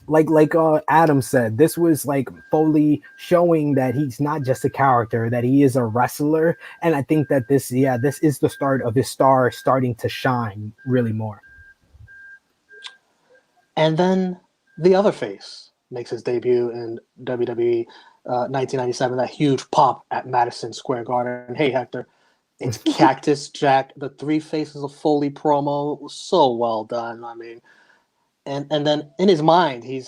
like Adam said, this was like Foley showing that he's not just a character, that he is a wrestler. And I think that this is the start of his star starting to shine really more. And then the other face makes his debut in WWE 1997, that huge pop at Madison Square Garden. Hey, Hector, it's Cactus Jack. The three faces of Foley promo was so well done. I mean, and then in his mind, he's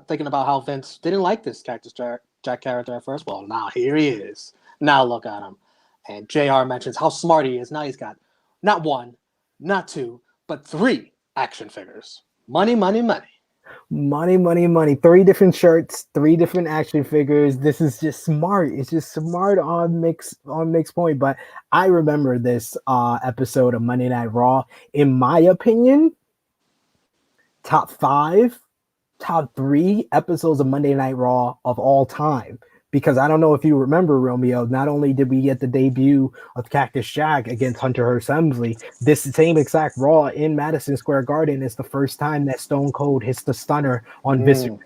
thinking about how Vince didn't like this Cactus Jack character at first. Well, now here he is. Now look at him. And JR mentions how smart he is. Now he's got not one, not two, but three action figures. Money, money, money. Money, money, money. 3 different shirts, 3 different action figures. This is just smart. It's just smart on Mick's point. But I remember this episode of Monday Night Raw. In my opinion, top 5, top 3 episodes of Monday Night Raw of all time. Because I don't know if you remember, Romeo, not only did we get the debut of Cactus Jack against Hunter Hearst Helmsley, this same exact Raw in Madison Square Garden is the first time that Stone Cold hits the stunner on Vince McMahon.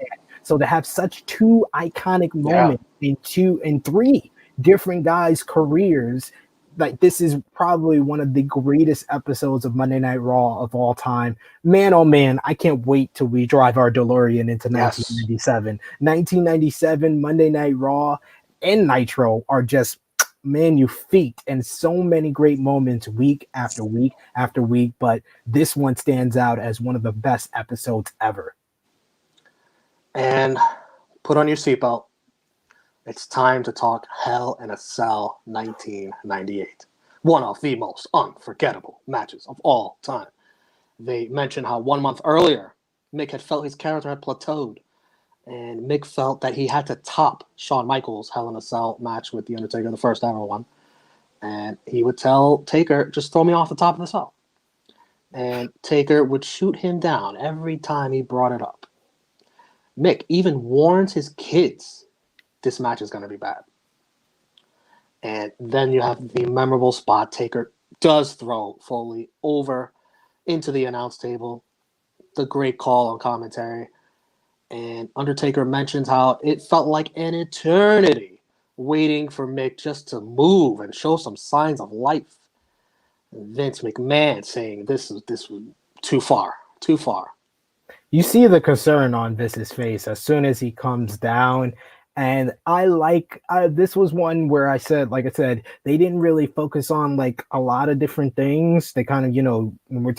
So to have such 2 iconic moments in 2 and 3 different guys' careers, like this is probably one of the greatest episodes of Monday Night Raw of all time. Man, oh man, I can't wait till we drive our DeLorean into 1997. 1997 Monday Night Raw and Nitro are just magnifique, and so many great moments week after week after week. But this one stands out as one of the best episodes ever. And put on your seatbelt. It's time to talk Hell in a Cell 1998. One of the most unforgettable matches of all time. They mentioned how 1 month earlier, Mick had felt his character had plateaued. And Mick felt that he had to top Shawn Michaels' Hell in a Cell match with The Undertaker, the first ever one. And he would tell Taker, just throw me off the top of the cell. And Taker would shoot him down every time he brought it up. Mick even warns his kids this match is going to be bad. And then you have the memorable spot. Taker does throw Foley over into the announce table. The great call on commentary. And Undertaker mentions how it felt like an eternity waiting for Mick just to move and show some signs of life. And Vince McMahon saying this was too far. You see the concern on Vince's face as soon as he comes down. And this was one where like I said, they didn't really focus on like a lot of different things. They kind of, when we're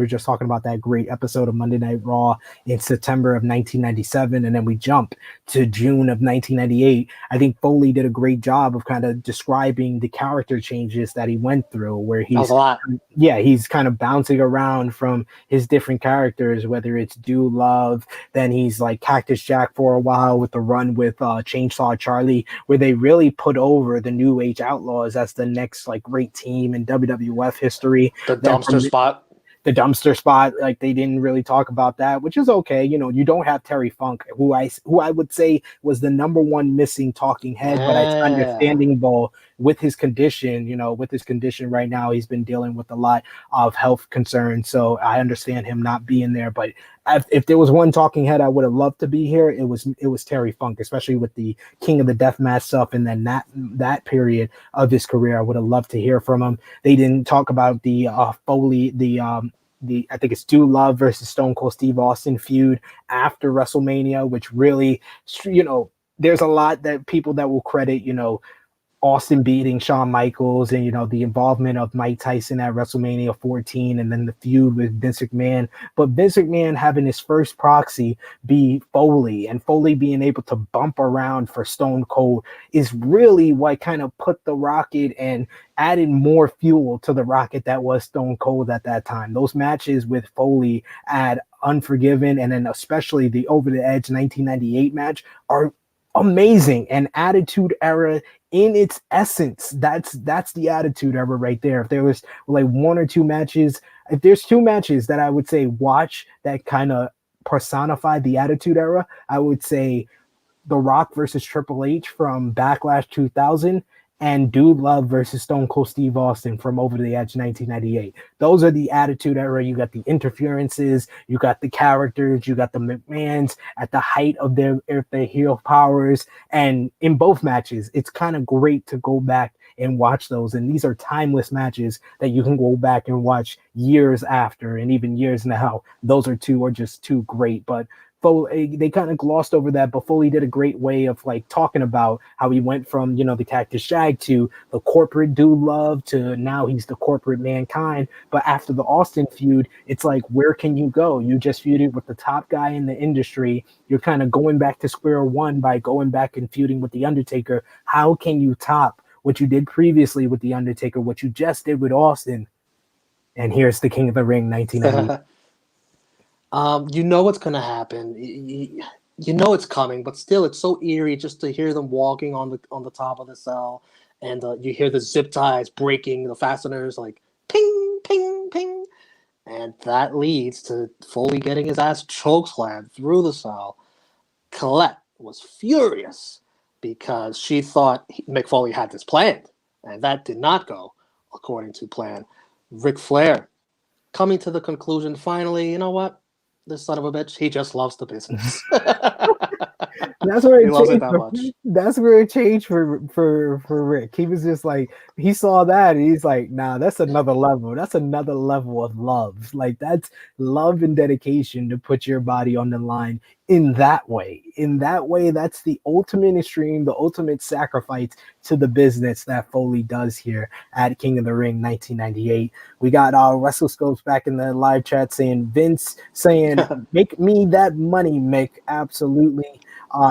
just talking about that great episode of Monday Night Raw in September of 1997. And then we jump to June of 1998. I think Foley did a great job of kind of describing the character changes that he went through, where he's kind of bouncing around from his different characters, whether it's Do Love, then he's like Cactus Jack for a while with the run with Chainsaw Charlie, where they really put over the New Age Outlaws as the next like great team in WWF history. The dumpster spot. The dumpster spot, like they didn't really talk about that, which is okay. You don't have Terry Funk, who I would say was the number one missing talking head, but it's understandable with his condition. With his condition right now, he's been dealing with a lot of health concerns, so I understand him not being there. But if there was one talking head I would have loved to be here, it was Terry Funk, especially with the King of the Deathmatch stuff, and then that period of his career. I would have loved to hear from him. They didn't talk about the Foley, I think it's Do Love versus Stone Cold Steve Austin feud after WrestleMania, which really, there's a lot that people that will credit, Austin beating Shawn Michaels and, the involvement of Mike Tyson at WrestleMania 14 and then the feud with Vince McMahon. But Vince McMahon having his first proxy be Foley, and Foley being able to bump around for Stone Cold is really what kind of put the rocket and added more fuel to the rocket that was Stone Cold at that time. Those matches with Foley at Unforgiven and then especially the Over the Edge 1998 match are amazing, and Attitude Era in its essence. That's the Attitude Era right there. If there was like one or two matches, if there's 2 matches that I would say watch that kind of personify the Attitude Era, I would say The Rock versus Triple H from Backlash 2000 and Dude Love versus Stone Cold Steve Austin from Over the Edge 1998. Those are the Attitude Era. You got the interferences, you got the characters, you got the McMahons at the height of their heel powers. And in both matches, it's kind of great to go back and watch those. And these are timeless matches that you can go back and watch years after, and even years now. Those are just too great. But Foley, they kind of glossed over that, but Foley did a great way of like talking about how he went from, the Cactus Jack to the corporate Dude Love to now he's the corporate Mankind. But after the Austin feud, it's like, where can you go? You just feuded with the top guy in the industry. You're kind of going back to square one by going back and feuding with The Undertaker. How can you top what you did previously with The Undertaker, what you just did with Austin? And here's the King of the Ring 1990. You know what's gonna happen. You know it's coming, but still, it's so eerie just to hear them walking on the top of the cell, and you hear the zip ties breaking, the fasteners like ping, ping, ping, and that leads to Foley getting his ass chokeslammed through the cell. Colette was furious because she thought Mick Foley had this planned, and that did not go according to plan. Ric Flair coming to the conclusion finally, you know what? This son of a bitch, he just loves the business. That's where He it loves it changed. that much. That's where it changed for Rick. He was just like he saw that and he's like, nah, that's another level. That's another level of love. Like that's love and dedication to put your body on the line in that way. In that way, that's the ultimate extreme, the ultimate sacrifice to the business that Foley does here at King of the Ring 1998. We got WrestleScopes back in the live chat saying Vince saying, make me that money, Mick. Absolutely.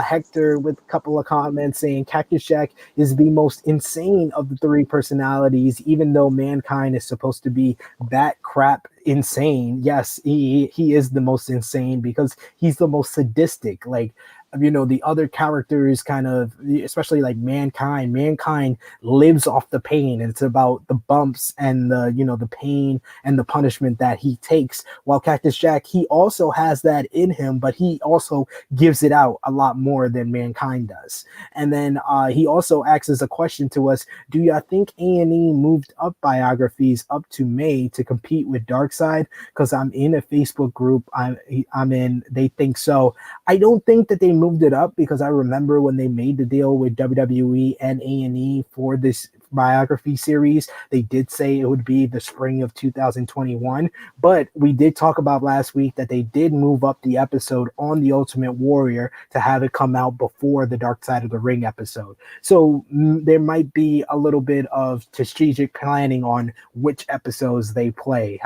Hector with a couple of comments saying Cactus Jack is the most insane of the three personalities, even though Mankind is supposed to be that crap insane. Yes, he is the most insane because he's the most sadistic. Like, you know, the other characters kind of, especially like Mankind lives off the pain, and it's about the bumps and the, you know, the pain and the punishment that he takes, while Cactus Jack, he also has that in him, but he also gives it out a lot more than Mankind does. And then he also asks a question to us: do you think A&E moved up biographies up to May to compete with Darkseid? Because I'm in a Facebook group I'm in, they think so. I don't think that they moved it up, because I remember when they made the deal with WWE and A&E for this biography series, they did say it would be the spring of 2021. But we did talk about last week that they did move up the episode on the Ultimate Warrior to have it come out before the Dark Side of the Ring episode. So there might be a little bit of strategic planning on which episodes they play.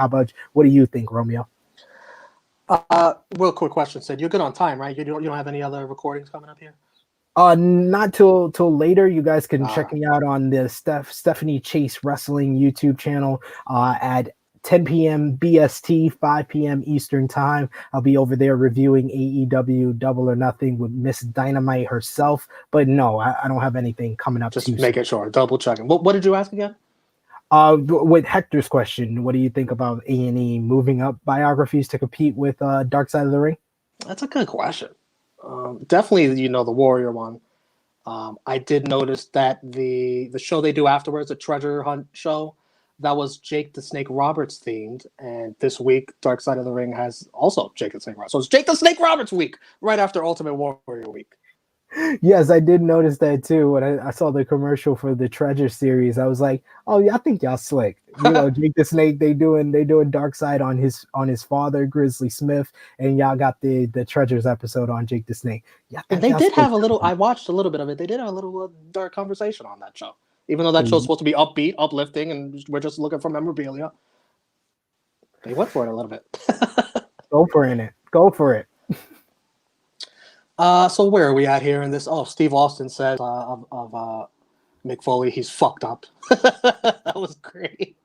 What do you think, Romeo? Real quick question, Sid. You're good on time, right? You don't have any other recordings coming up here? Not till later. You guys can All check right. me out on the Stephanie Chase Wrestling YouTube channel at 10 p.m. BST, 5 p.m. Eastern Time. I'll be over there reviewing AEW Double or Nothing with Miss Dynamite herself. But no, I don't have anything coming up too Just soon. making sure, double checking. What did you ask again? With Hector's question, what do you think about A&E moving up biographies to compete with Dark Side of the Ring? That's a good question. Definitely, the Warrior one. I did notice that the show they do afterwards, the treasure hunt show, that was Jake the Snake Roberts themed, and this week Dark Side of the Ring has also Jake the Snake Roberts. So it's Jake the Snake Roberts week, right after Ultimate Warrior week. Yes, I did notice that too. When I saw the commercial for the Treasure series, I was like, "Oh yeah, I think y'all slick." You know, Jake the Snake, they doing Dark Side on his father, Grizzly Smith, and y'all got the Treasures episode on Jake the Snake. Yeah, I And think they y'all did slick. have a little. I watched a little bit of it. They did have a little dark conversation on that show, even though that show's supposed to be upbeat, uplifting, and we're just looking for memorabilia. They went for it a little bit. Go for it. Go for it. So where are we at here in this? Oh, Steve Austin said of Mick Foley, he's fucked up. That was great.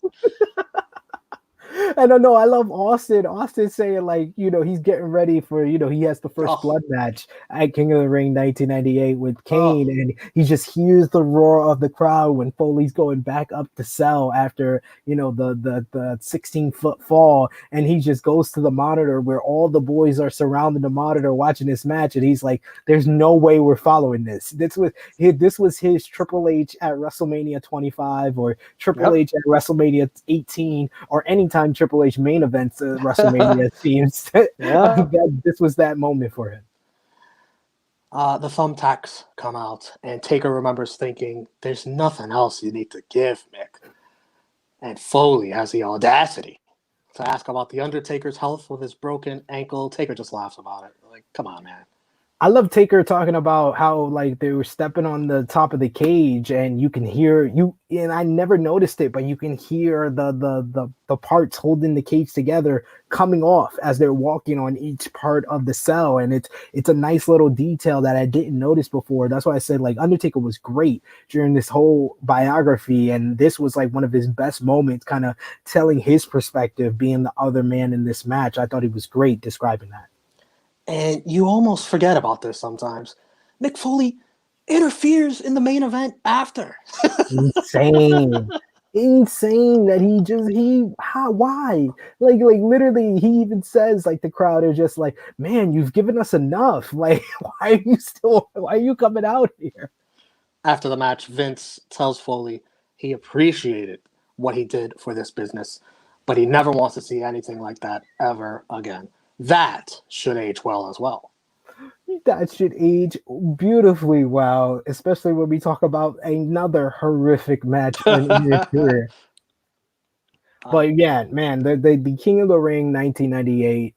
I don't know. I love Austin. Austin saying like, you know, he's getting ready for, you know, he has the first Oh, blood match at King of the Ring 1998 with oh, Kane, and he just hears the roar of the crowd when Foley's going back up the cell after, you know, the 16-foot fall, and he just goes to the monitor where all the boys are surrounding the monitor watching this match, and he's like, "There's no way we're following this. This was his Triple H at WrestleMania 25 or Triple yep. H at WrestleMania 18 or anytime Triple H main events WrestleMania seems Yeah. that this was that moment for him. The thumbtacks come out, and Taker remembers thinking, "There's nothing else you need to give, Mick." And Foley has the audacity to ask about the Undertaker's health with his broken ankle. Taker just laughs about it. Like, come on, man. I love Taker talking about how like they were stepping on the top of the cage and you can hear you and I never noticed it, but you can hear the parts holding the cage together coming off as they're walking on each part of the cell. And it's a nice little detail that I didn't notice before. That's why I said like Undertaker was great during this whole biography, and this was like one of his best moments, kind of telling his perspective, being the other man in this match. I thought he was great describing that. And you almost forget about this sometimes. Mick Foley interferes in the main event after. Insane. Insane that why? Like literally he even says like the crowd are just like, man, you've given us enough. Like, why are you coming out here? After the match, Vince tells Foley he appreciated what he did for this business, but he never wants to see anything like that ever again. That should age well as well. That should age beautifully well, especially when we talk about another horrific match in his career. But yeah, man, the King of the Ring 1998,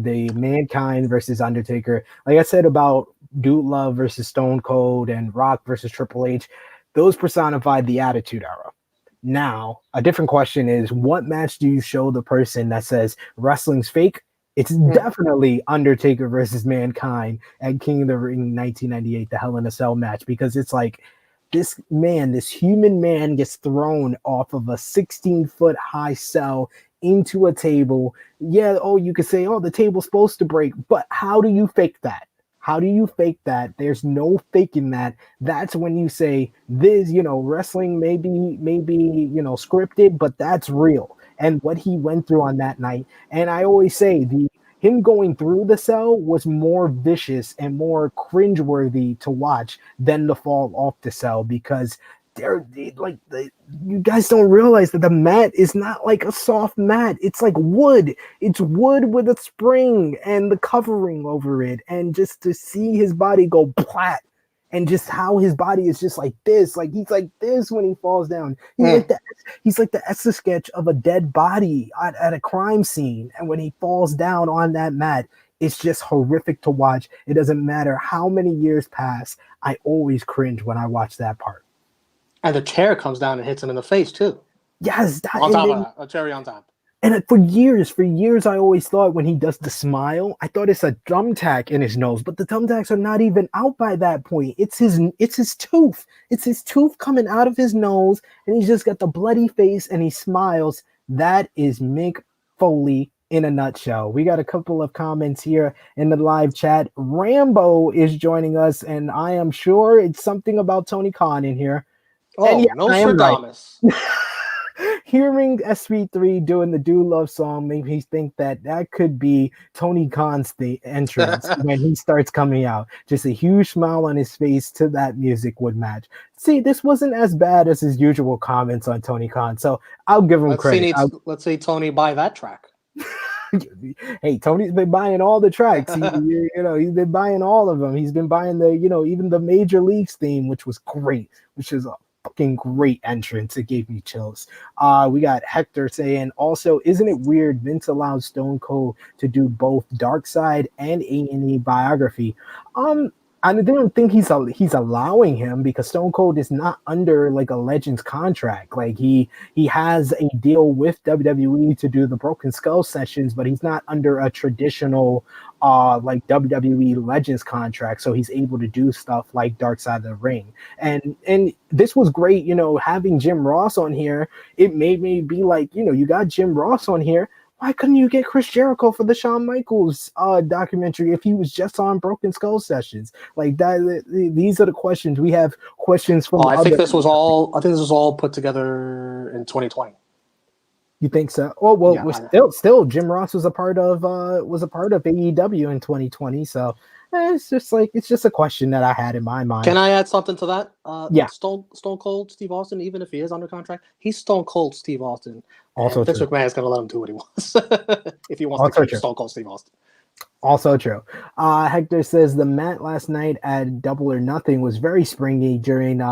the Mankind versus Undertaker. Like I said about Dude Love versus Stone Cold and Rock versus Triple H, those personified the Attitude Era. Now, a different question is, what match do you show the person that says wrestling's fake? It's definitely Undertaker versus Mankind at King of the Ring 1998, the Hell in a Cell match, because it's like this man, this human man gets thrown off of a 16-foot high cell into a table. Yeah, oh, you could say, oh, the table's supposed to break, but how do you fake that? How do you fake that? There's no faking that. That's when you say this, wrestling maybe, scripted, but that's real. And what he went through on that night. And I always say him going through the cell was more vicious and more cringeworthy to watch than the fall off the cell, because you guys don't realize that the mat is not like a soft mat. It's like wood. It's wood with a spring and the covering over it. And just to see his body go plat, and just how his body is just like this, like he's like this when he falls down. He's like the Etch-a-Sketch of a dead body at a crime scene. And when he falls down on that mat, it's just horrific to watch. It doesn't matter how many years pass. I always cringe when I watch that part. And the chair comes down and hits him in the face too. Yes, on top of that, a cherry on top. And for years, I always thought when he does the smile, I thought it's a thumbtack in his nose, but the thumbtacks are not even out by that point. It's his tooth. It's his tooth coming out of his nose, and he's just got the bloody face, and he smiles. That is Mick Foley in a nutshell. We got a couple of comments here in the live chat. Rambo is joining us, and I am sure it's something about Tony Khan in here. Oh, yeah, Nostradamus. Right. Hearing SP3 doing the Do Love song made me think that could be Tony Khan's entrance when he starts coming out. Just a huge smile on his face to that music would match. See, this wasn't as bad as his usual comments on Tony Khan, so I'll give him credit. Let's see Tony buy that track. Hey, Tony's been buying all the tracks. He's been buying all of them. He's been buying even the Major Leagues theme, which was great, which is fucking great entrance. It gave me chills. We got Hector saying, also, isn't it weird Vince allowed Stone Cold to do both Dark Side and A&E Biography? I don't think he's allowing him, because Stone Cold is not under like a Legends contract. Like he has a deal with WWE to do the Broken Skull sessions, but he's not under a traditional like WWE Legends contract, so he's able to do stuff like Dark Side of the Ring. And this was great, having Jim Ross on here. It made me be like, you got Jim Ross on here. Why couldn't you get Chris Jericho for the Shawn Michaels documentary if he was just on Broken Skull sessions? Like that. These are the questions we have. Questions from. I think this was all put together in 2020. You think so? Oh well, yeah, still Jim Ross was a part of AEW in 2020. So it's just a question that I had in my mind. Can I add something to that? Yeah. Stone Cold Steve Austin, even if he is under contract, he's Stone Cold Steve Austin. Also, Vince McMahon is going to let him do what he wants if he wants to keep Stone Cold Steve Austin. Also true. Hector says the mat last night at Double or Nothing was very springy during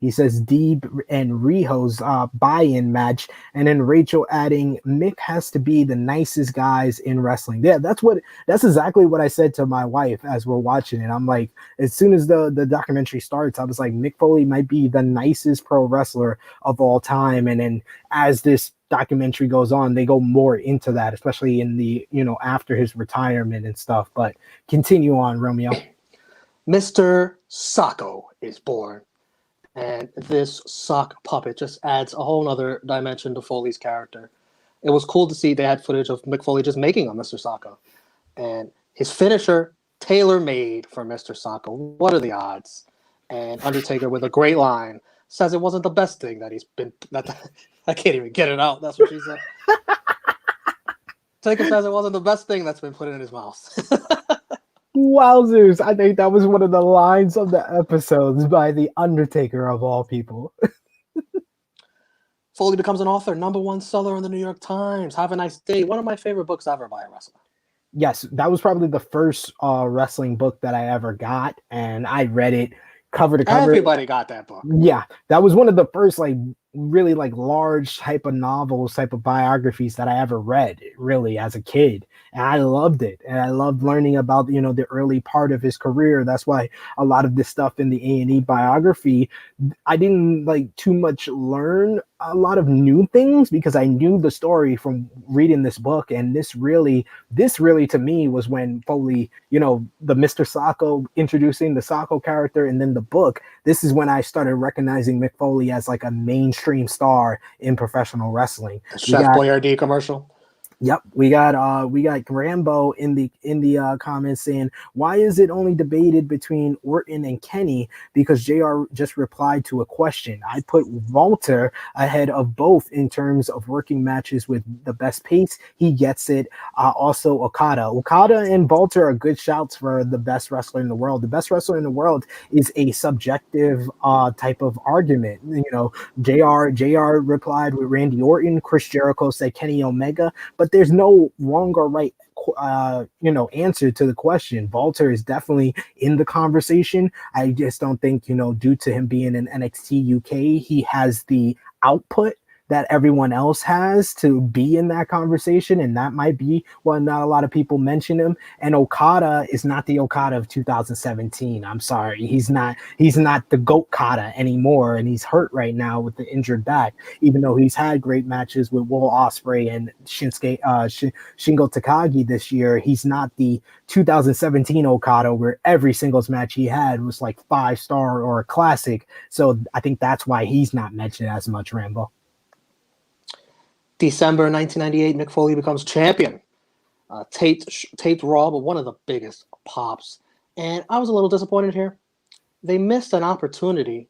he says Deeb and Riho's buy-in match, and then Rachel adding Mick has to be the nicest guys in wrestling. Yeah, that's exactly what I said to my wife as we're watching it. I'm like, as soon as the documentary starts, I was like, Mick Foley might be the nicest pro wrestler of all time, and then as this documentary goes on, they go more into that, especially in the, after his retirement and stuff. But continue on, Romeo. Mr. Sacco is born, and this sock puppet just adds a whole other dimension to Foley's character. It was cool to see they had footage of Mick Foley just making a Mr. Sacco, and his finisher tailor-made for Mr. Sacco. What are the odds? And Undertaker, with a great line, says it wasn't the best thing that he's been. I can't even get it out. That's what she said. Taker says it wasn't the best thing that's been put in his mouth. Wowzers. I think that was one of the lines of the episodes by The Undertaker, of all people. Foley becomes an author, #1 seller in the New York Times. Have a nice day. One of my favorite books ever by a wrestler. Yes, that was probably the first wrestling book that I ever got, and I read it cover to cover. Everybody got that book. Yeah, that was one of the first really large type of novels, type of biographies that I ever read, really, as a kid. And I loved it. And I loved learning about, the early part of his career. That's why a lot of this stuff in the A&E biography, I didn't too much learn a lot of new things because I knew the story from reading this book. And this really to me was when Foley, the Mr. Sacco, introducing the Sacco character, and then the book. This is when I started recognizing Mick Foley as a mainstream star in professional wrestling. Chef Boyardee commercial. Yep, we got Rambo in the comments saying, why is it only debated between Orton and Kenny? Because JR just replied to a question. I put Walter ahead of both in terms of working matches with the best pace. He gets it. Also Okada and Walter are good shouts for the best wrestler in the world. The best wrestler in the world is a subjective type of argument. JR replied with Randy Orton. Chris Jericho said Kenny Omega, but there's no wrong or right answer to the question. Walter is definitely in the conversation. I just don't think, due to him being in NXT UK, he has the output that everyone else has to be in that conversation, and that might be why not a lot of people mention him. And Okada is not the Okada of 2017. I'm sorry, he's not the GOAT Okada anymore, and he's hurt right now with the injured back. Even though he's had great matches with Will Ospreay and Shingo Takagi this year, he's not the 2017 Okada where every singles match he had was 5-star or a classic. So I think that's why he's not mentioned as much, Rambo. December 1998, Mick Foley becomes champion. Taped Raw, but one of the biggest pops. And I was a little disappointed here. They missed an opportunity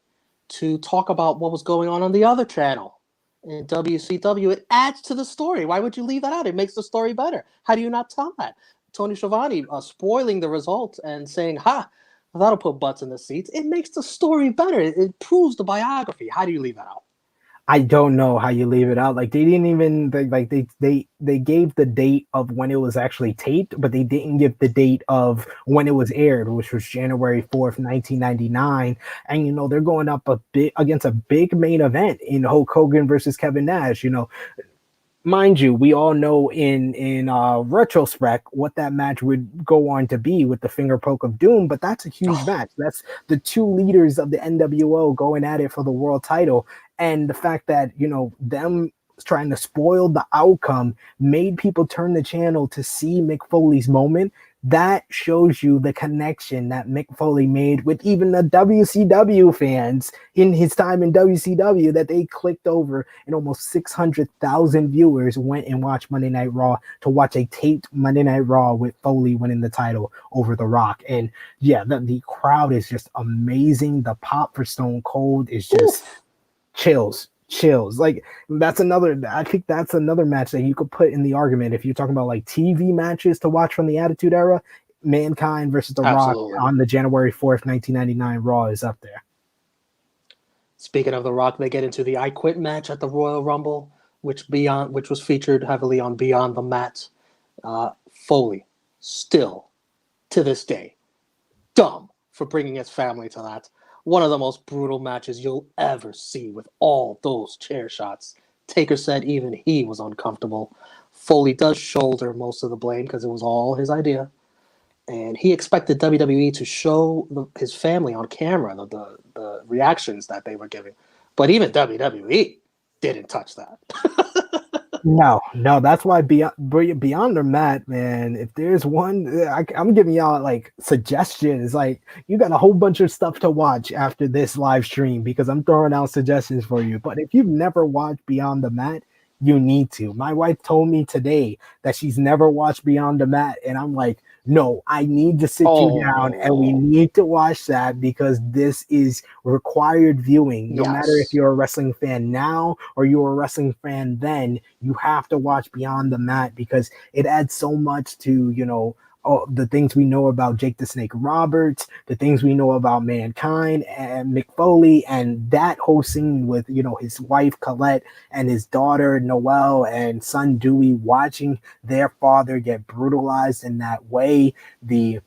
to talk about what was going on the other channel in WCW. It adds to the story. Why would you leave that out? It makes the story better. How do you not tell that? Tony Schiavone spoiling the result and saying, that'll put butts in the seats. It makes the story better. It proves the biography. How do you leave that out? I don't know how you leave it out. They didn't even they gave the date of when it was actually taped, but they didn't give the date of when it was aired, which was January 4th, 1999. And they're going up against a big main event in Hulk Hogan versus Kevin Nash. Mind you, we all know in retrospect what that match would go on to be with the finger poke of doom, but that's a huge match. That's the two leaders of the NWO going at it for the world title. And the fact that, them trying to spoil the outcome made people turn the channel to see Mick Foley's moment. That shows you the connection that Mick Foley made with even the WCW fans in his time in WCW, that they clicked over, and almost 600,000 viewers went and watched Monday Night Raw to watch a taped Monday Night Raw with Foley winning the title over The Rock. And yeah, the crowd is just amazing. The pop for Stone Cold is just chills. I think that's another match that you could put in the argument if you're talking about TV matches to watch from the Attitude Era. Mankind versus The Absolutely. Rock on the January 4th, 1999 Raw is up there. Speaking of The Rock, they get into the I Quit match at the Royal Rumble, which was featured heavily on Beyond the Mat. Foley still, to this day, dumb for bringing his family to that. One of the most brutal matches you'll ever see with all those chair shots. Taker said even he was uncomfortable. Foley does shoulder most of the blame because it was all his idea. And he expected WWE to show his family on camera the reactions that they were giving. But even WWE didn't touch that. No, that's why beyond the mat, man. If there's one, I'm giving y'all like suggestions. Like you got a whole bunch of stuff to watch after this live stream because I'm throwing out suggestions for you. But if you've never watched Beyond the Mat, you need to. My wife told me today that she's never watched Beyond the Mat, and I'm like, no, I need to sit you down and we need to watch that because this is required viewing. No matter if you're a wrestling fan now or you're a wrestling fan then, you have to watch Beyond the Mat because it adds so much to, the things we know about Jake the Snake Roberts, the things we know about Mankind and Mick Foley, and that whole scene with, his wife Colette and his daughter Noelle and son Dewey watching their father get brutalized in that way. The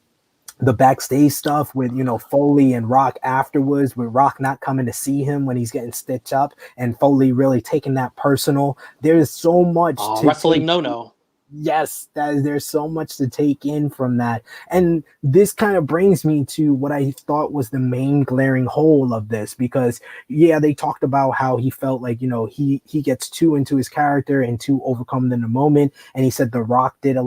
backstage stuff with, Foley and Rock afterwards, with Rock not coming to see him when he's getting stitched up and Foley really taking that personal. There's so much to wrestling no. Yes, there's so much to take in from that. And this kind of brings me to what I thought was the main glaring hole of this, because they talked about how he felt like, he gets too into his character and too overcome in the moment. And he said The Rock did a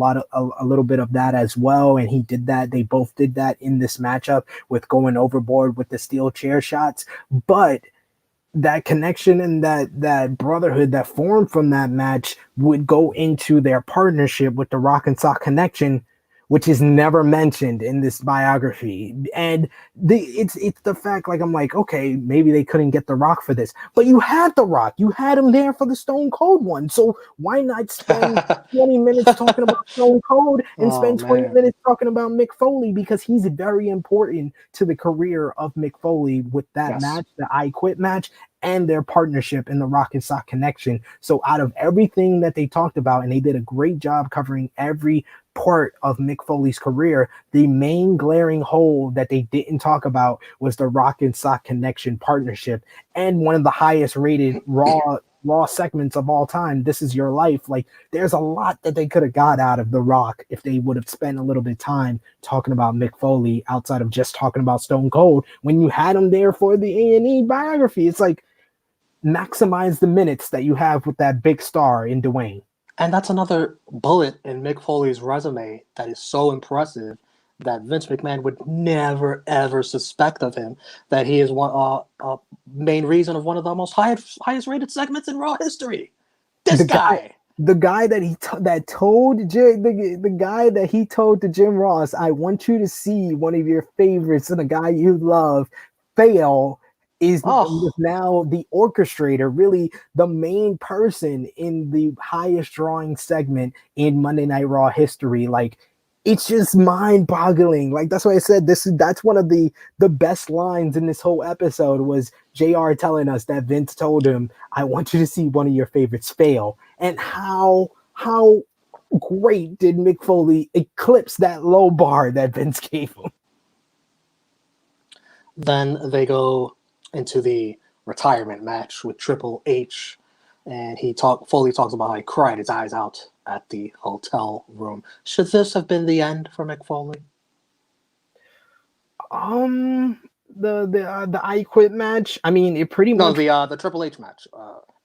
little bit of that as well. And he did that. They both did that in this matchup with going overboard with the steel chair shots. But that connection and that brotherhood that formed from that match would go into their partnership with the Rock and Sock Connection, which is never mentioned in this biography. And it's the fact, like, I'm like, okay, maybe they couldn't get The Rock for this, but you had The Rock, you had him there for the Stone Cold one, so why not spend 20 minutes talking about Stone Cold and spend 20 minutes talking about Mick Foley, because he's very important to the career of Mick Foley with that match, the I Quit match, and their partnership in the Rock and Sock Connection. So out of everything that they talked about, and they did a great job covering every part of Mick Foley's career, the main glaring hole that they didn't talk about was the Rock and Sock Connection partnership, and one of the highest rated raw segments of all time, This Is Your Life. Like, there's a lot that they could have got out of The Rock if they would have spent a little bit of time talking about Mick Foley outside of just talking about Stone Cold when you had him there for the A&E biography. It's like, maximize the minutes that you have with that big star in Dwayne. And that's another bullet in Mick Foley's resume that is so impressive that Vince McMahon would never, ever suspect of him, that he is main reason of one of the most highest rated segments in Raw history. The guy that he told to Jim Ross, I want you to see one of your favorites and a guy you love fail, is now the orchestrator, really the main person in the highest drawing segment in Monday Night Raw history. Like, it's just mind-boggling. Like, that's why I said that's one of the best lines in this whole episode, was JR telling us that Vince told him, I want you to see one of your favorites fail. And how great did Mick Foley eclipse that low bar that Vince gave him? Then they go into the retirement match with Triple H, and Foley talks about how he cried his eyes out at the hotel room. Should this have been the end for Mick Foley? The I Quit match, I mean, it pretty much... No, the Triple H match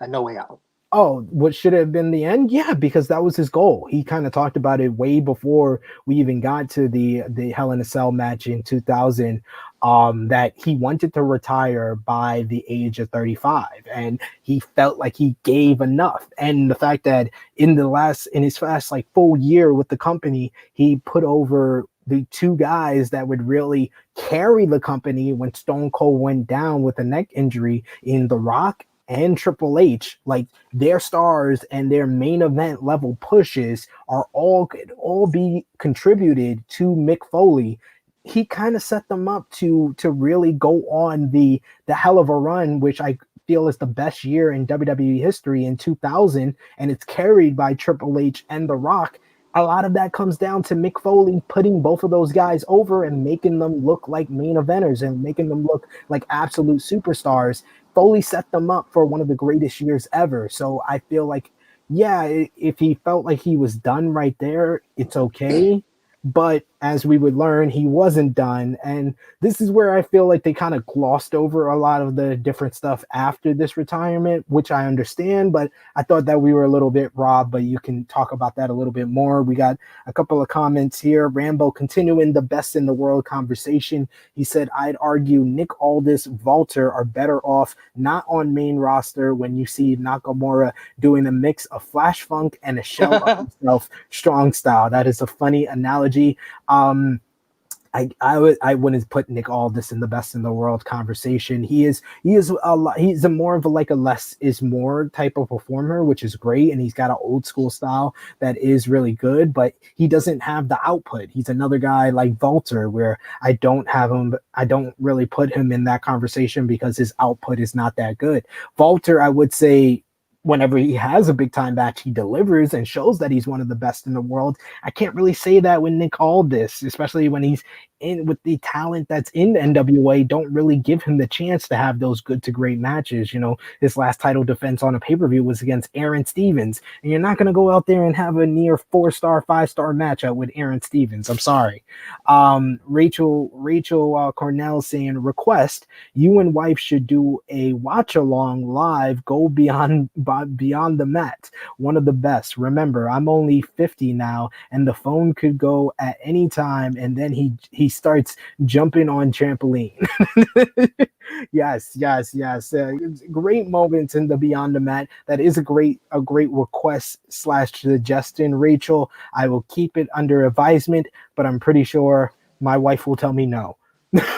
at No Way Out. Oh, what should have been the end? Yeah, because that was his goal. He kind of talked about it way before we even got to the Hell in a Cell match in 2000, that he wanted to retire by the age of 35, and he felt like he gave enough. And the fact that in his last like full year with the company, he put over the two guys that would really carry the company when Stone Cold went down with a neck injury, in The Rock and Triple H. Like, their stars and their main event level pushes could all be contributed to Mick Foley. He kind of set them up to really go on the hell of a run, which I feel is the best year in WWE history in 2000, and it's carried by Triple H and The Rock. a lot of that comes down to Mick Foley putting both of those guys over and making them look like main eventers and making them look like absolute superstars. Foley set them up for one of the greatest years ever. So I feel like, yeah, if he felt like he was done right there, it's okay. But as we would learn, he wasn't done. And this is where I feel like they kind of glossed over a lot of the different stuff after this retirement, which I understand. But I thought that we were a little bit robbed, but you can talk about that a little bit more. We got a couple of comments here. Rambo continuing the best in the world conversation. He said, I'd argue Nick Aldis, Walter are better off not on main roster when you see Nakamura doing a mix of Flash Funk and a shell of himself, strong style. That is a funny analogy. I wouldn't put Nick Aldis in the best in the world conversation. He's a more of a like a less is more type of performer, which is great, and he's got an old school style that is really good, but he doesn't have the output. He's another guy like Walter, where I don't really put him in that conversation because his output is not that good. Walter, I would say, whenever he has a big time match, he delivers and shows that he's one of the best in the world. I can't really say that when Nick Aldis, especially when he's in with the talent that's in the NWA, don't really give him the chance to have those good to great matches. You know, his last title defense on a pay-per-view was against Aaron Stevens, and you're not going to go out there and have a near 4-star, 5-star matchup with Aaron Stevens. I'm sorry. Rachel Cornell saying, request, you and wife should do a watch along live, go beyond the mat, one of the best. Remember, I'm only 50 now, and the phone could go at any time, and then he starts jumping on trampoline. Yes. Great moments in the Beyond the Mat. That is a great request / suggestion, Rachel. I will keep it under advisement, but I'm pretty sure my wife will tell me no.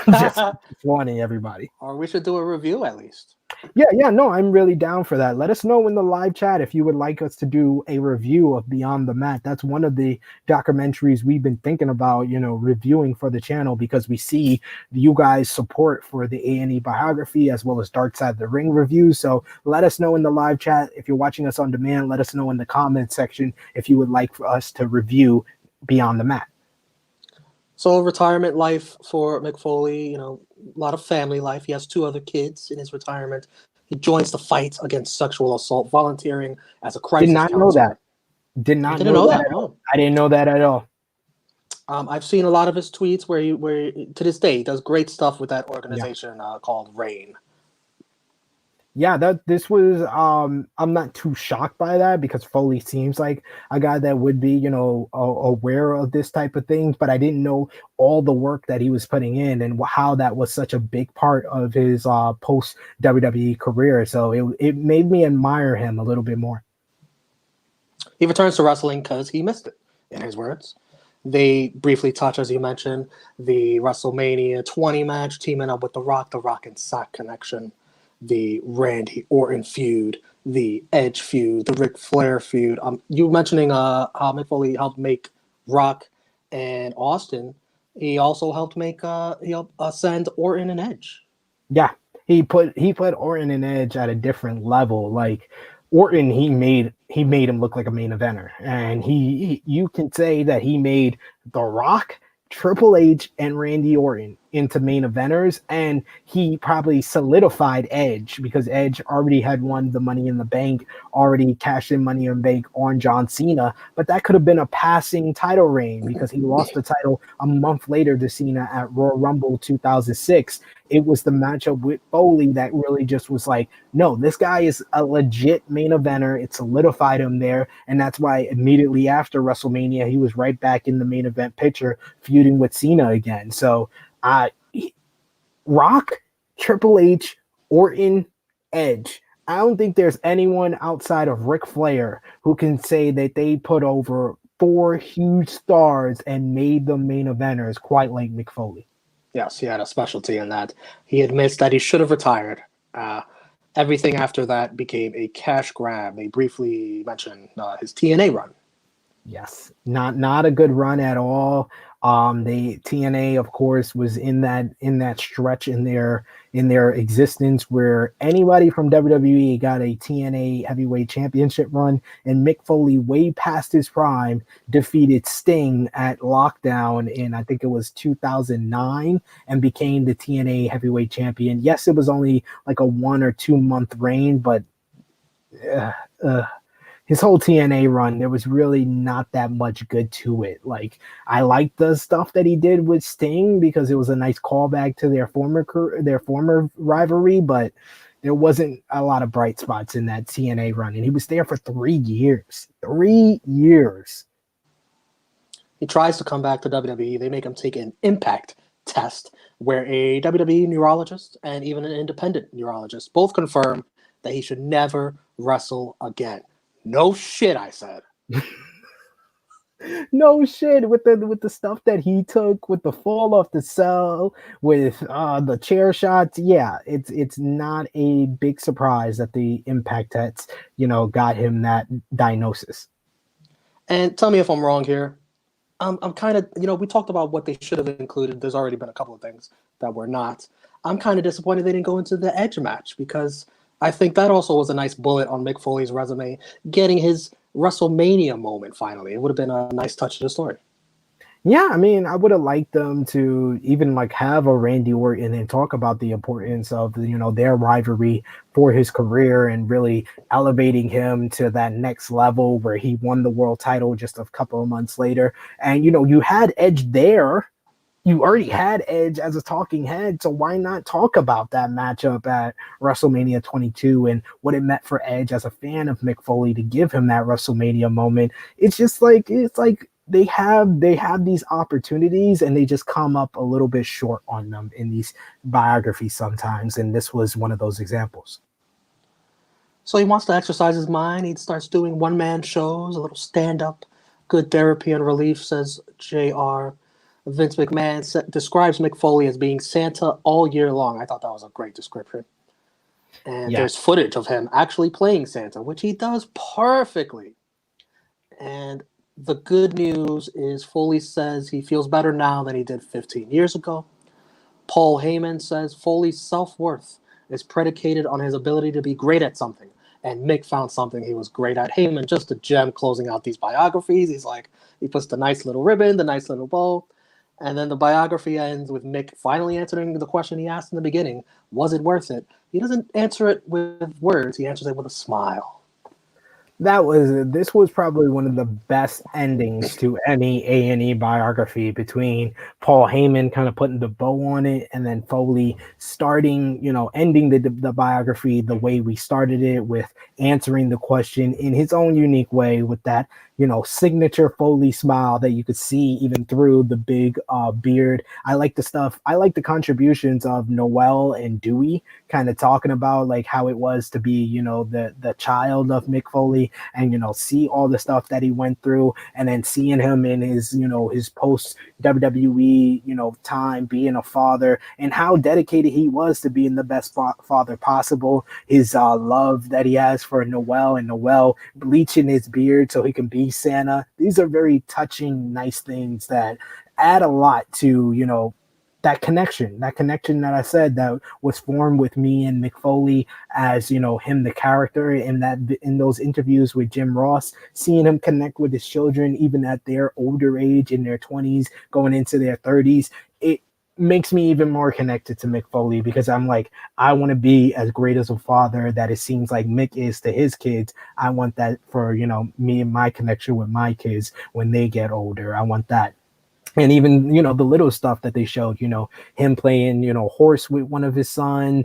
Just warning everybody. Or we should do a review at least. Yeah, no, I'm really down for that. Let us know in the live chat if you would like us to do a review of Beyond the Mat. That's one of the documentaries we've been thinking about, reviewing for the channel, because we see you guys' support for the A&E Biography as well as Dark Side of the Ring reviews. So let us know in the live chat. If you're watching us on demand, let us know in the comment section if you would like for us to review Beyond the Mat. So retirement life for Mick Foley, a lot of family life. He has 2 other kids in his retirement. He joins the fight against sexual assault, volunteering as a crisis counselor. Know that. Did not know that at all. I didn't know that at all. I've seen a lot of his tweets where to this day, he does great stuff with that organization called RAIN. Yeah, this was I'm not too shocked by that, because Foley seems like a guy that would be, aware of this type of things, but I didn't know all the work that he was putting in and how that was such a big part of his post WWE career. So it made me admire him a little bit more. He returns to wrestling because he missed it, in his words. They briefly touch, as you mentioned, the WrestleMania 20 match, teaming up with The Rock and Sock connection, the Randy Orton feud, the Edge feud, the Ric Flair feud. You mentioning how Mick Foley helped make Rock and Austin. He also helped send Orton and Edge. Yeah, he put Orton and Edge at a different level. Like Orton, he made him look like a main eventer, and you can say that he made The Rock, Triple H, and Randy Orton into main eventers, and he probably solidified Edge, because Edge already had won the Money in the Bank, already cashed in Money in the Bank on John Cena, but that could have been a passing title reign, because he lost the title a month later to Cena at Royal Rumble 2006. It was the matchup with Foley that really just was like, no, this guy is a legit main eventer. It solidified him there, and that's why immediately after WrestleMania, he was right back in the main event picture, feuding with Cena again. So Rock, Triple H, Orton, Edge. I don't think there's anyone outside of Ric Flair who can say that they put over 4 huge stars and made them main eventers quite like Mick Foley. Yes, he had a specialty in that. He admits that he should have retired. Everything after that became a cash grab. They briefly mentioned his TNA run. Yes, not a good run at all. They TNA, of course, was in that stretch in their existence where anybody from WWE got a TNA Heavyweight Championship run, and Mick Foley, way past his prime, defeated Sting at Lockdown in, I think it was 2009, and became the TNA Heavyweight Champion. Yes, it was only like a 1 or 2 month reign, but uh, uh, his whole TNA run, there was really not that much good to it. Like, I liked the stuff that he did with Sting because it was a nice callback to their former rivalry, but there wasn't a lot of bright spots in that TNA run, and he was there for 3 years. 3 years. He tries to come back to WWE. They make him take an impact test where a WWE neurologist and even an independent neurologist both confirm that he should never wrestle again. No shit, I said. No shit, with the stuff that he took, with the fall off the cell, with the chair shots. Yeah, it's not a big surprise that the impact test, got him that diagnosis. And tell me if I'm wrong here. I'm kind of, we talked about what they should have included. There's already been a couple of things that were not. I'm kind of disappointed they didn't go into the Edge match, because I think that also was a nice bullet on Mick Foley's resume, getting his WrestleMania moment finally. It would have been a nice touch to the story. Yeah, I mean, I would have liked them to even like have a Randy Orton and talk about the importance of their rivalry for his career, and really elevating him to that next level where he won the world title just a couple of months later. And you had Edge there. You already had Edge as a talking head, so why not talk about that matchup at WrestleMania 22 and what it meant for Edge as a fan of Mick Foley to give him that WrestleMania moment? It's like they have these opportunities, and they just come up a little bit short on them in these biographies sometimes, and this was one of those examples. So he wants to exercise his mind. He starts doing one-man shows, a little stand-up, good therapy and relief, says JR. Vince McMahon describes Mick Foley as being Santa all year long. I thought that was a great description. And Yeah. there's footage of him actually playing Santa, which he does perfectly. And the good news is Foley says he feels better now than he did 15 years ago. Paul Heyman says Foley's self-worth is predicated on his ability to be great at something. And Mick found something he was great at. Heyman, just a gem closing out these biographies. He's like, he puts the nice little ribbon, the nice little bow. And then the biography ends with Mick finally answering the question he asked in the beginning, was it worth it? He doesn't answer it with words. He answers it with a smile. This was probably one of the best endings to any A&E biography, between Paul Heyman kind of putting the bow on it, and then Foley ending the biography the way we started it, with answering the question in his own unique way, with that signature Foley smile that you could see even through the big beard. I like the contributions of Noel and Dewey, kind of talking about like how it was to be the child of Mick Foley, and see all the stuff that he went through, and then seeing him in his post WWE time, being a father, and how dedicated he was to being the best father possible. His love that he has for Noel, and Noel bleaching his beard so he can be Santa. These are very touching, nice things that add a lot to that connection that I said that was formed with me and Mick Foley, as him, the character, in those interviews with Jim Ross, seeing him connect with his children even at their older age, in their 20s going into their 30s. It makes me even more connected to Mick Foley, because I'm like, I want to be as great as a father that it seems like Mick is to his kids. I want that for me and my connection with my kids when they get older. I want that. And even the little stuff that they showed, him playing horse with one of his sons,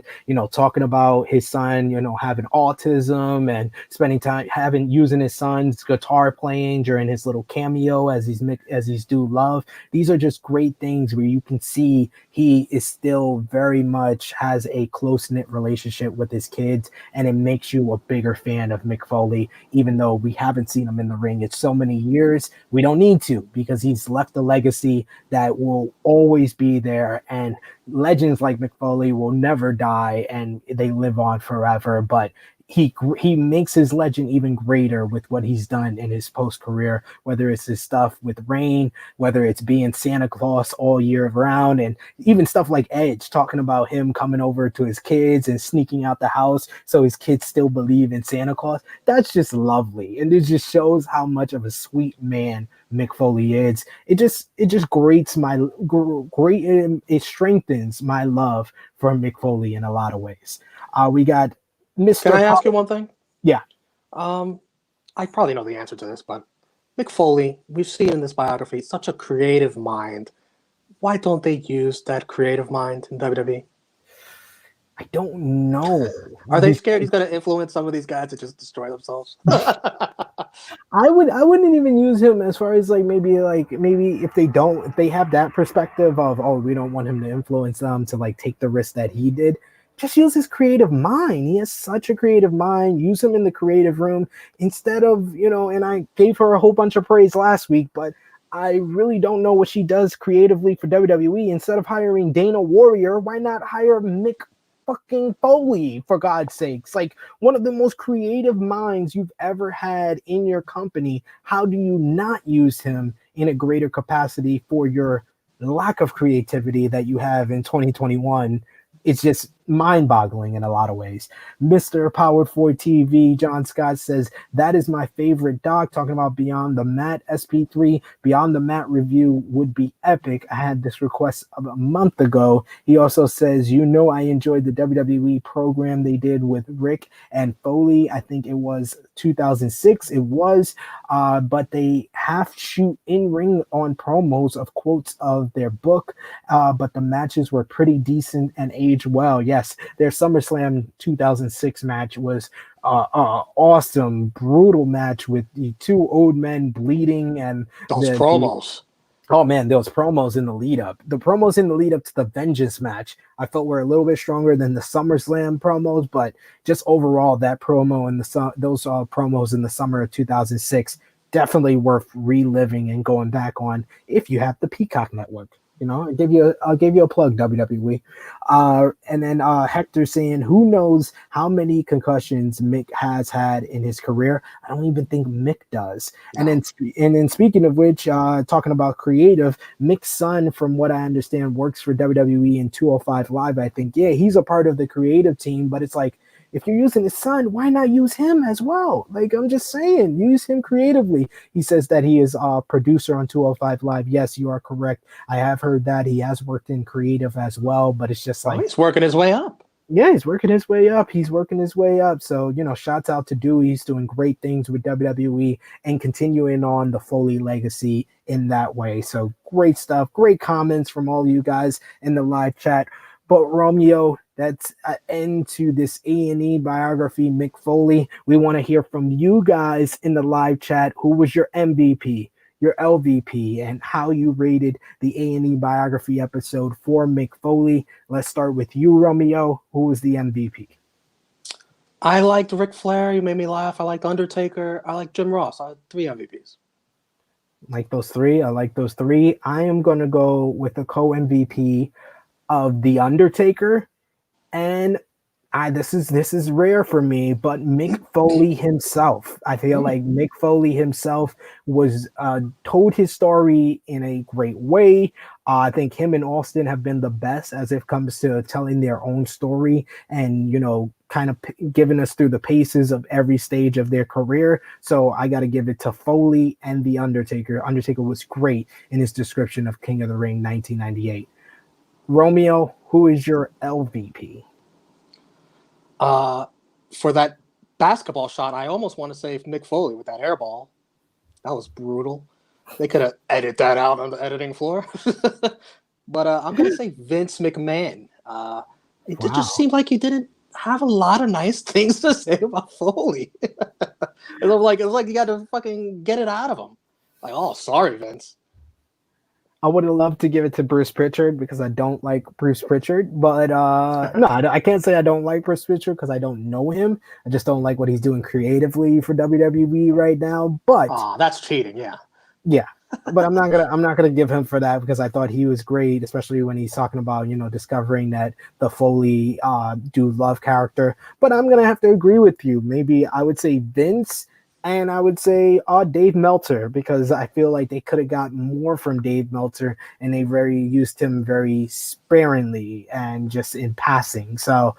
talking about his son having autism, and spending time using his son's guitar playing during his little cameo as he's do love. These are just great things where you can see he is still very much has a close-knit relationship with his kids, and it makes you a bigger fan of Mick Foley, even though we haven't seen him in the ring in so many years. We don't need to, because he's left a legacy that will always be there, and legends like Mick Foley will never die, and they live on forever. But he makes his legend even greater with what he's done in his post career, whether it's his stuff with Rain, whether it's being Santa Claus all year round, and even stuff like Edge talking about him coming over to his kids and sneaking out the house so his kids still believe in Santa Claus. That's just lovely, and it just shows how much of a sweet man Mick Foley is. It just grates my great. It strengthens my love for Mick Foley in a lot of ways. We got Mr. Can I ask you one thing? Yeah. I probably know the answer to this, but Mick Foley, we've seen in this biography, such a creative mind. Why don't they use that creative mind in WWE? I don't know. Are they scared he's going to influence some of these guys to just destroy themselves? I wouldn't even use him as far as maybe if they have that perspective of, oh, we don't want him to influence them to take the risk that he did. Just use his creative mind. He has such a creative mind. Use him in the creative room instead of, and I gave her a whole bunch of praise last week, but I really don't know what she does creatively for WWE. Instead of hiring Dana Warrior, why not hire Mick fucking Foley, for God's sakes? One of the most creative minds you've ever had in your company. How do you not use him in a greater capacity for your lack of creativity that you have in 2021? It's just mind-boggling in a lot of ways. Mr. Powered 4 TV, John Scott says, that is my favorite doc, talking about Beyond the Mat. SP3 Beyond the Mat review would be epic. I had this request a month ago. He also says, I enjoyed the WWE program they did with Rick and Foley. I think it was 2006. It was, but they half shoot in ring on promos of quotes of their book, but the matches were pretty decent and aged well. Yes, their SummerSlam 2006 match was awesome, brutal match with the two old men bleeding and those promos. Oh man, those promos in the lead up. The promos in the lead up to the Vengeance match, I felt were a little bit stronger than the SummerSlam promos, but just overall, that promo and those promos in the summer of 2006 definitely worth reliving and going back on if you have the Peacock Network. I'll give you a plug, WWE. And then Hector saying, who knows how many concussions Mick has had in his career? I don't even think Mick does. No. And then speaking of which, talking about creative, Mick's son, from what I understand, works for WWE in 205 Live. I think, yeah, he's a part of the creative team, but it's if you're using his son, why not use him as well? I'm just saying, use him creatively. He says that he is a producer on 205 Live. Yes, you are correct. I have heard that he has worked in creative as well, but it's just he's working his way up. Yeah, he's working his way up. So, shouts out to Dewey. He's doing great things with WWE and continuing on the Foley legacy in that way. So great stuff. Great comments from all of you guys in the live chat. But Romeo, that's an end to this A&E biography, Mick Foley. We want to hear from you guys in the live chat. Who was your MVP, your LVP, and how you rated the A&E biography episode for Mick Foley? Let's start with you, Romeo. Who was the MVP? I liked Ric Flair. You made me laugh. I liked Undertaker. I liked Jim Ross. I had 3 MVPs. Like those three? I like those 3. I am going to go with the co-MVP of The Undertaker. And this is rare for me, but Mick Foley himself. I feel like Mick Foley himself was told his story in a great way. I think him and Austin have been the best as it comes to telling their own story and, kind of giving us through the paces of every stage of their career. So I got to give it to Foley and The Undertaker. Undertaker was great in his description of King of the Ring 1998. Romeo, who is your LVP? For that basketball shot, I almost want to say Mick Foley with that airball. That was brutal. They could have edited that out on the editing floor. But I'm going to say Vince McMahon. It just seemed like he didn't have a lot of nice things to say about Foley. It was like you got to fucking get it out of him. Oh, sorry, Vince. I would have loved to give it to Bruce Pritchard because I don't like Bruce Pritchard, but no, I can't say I don't like Bruce Pritchard because I don't know him. I just don't like what he's doing creatively for WWE right now. But that's cheating, yeah. Yeah, But I'm not gonna give him for that because I thought he was great, especially when he's talking about discovering that the Foley do love character. But I'm gonna have to agree with you. Maybe I would say Vince, and I would say Dave Meltzer, because I feel like they could have got more from Dave Meltzer, and they very used him very sparingly and just in passing. So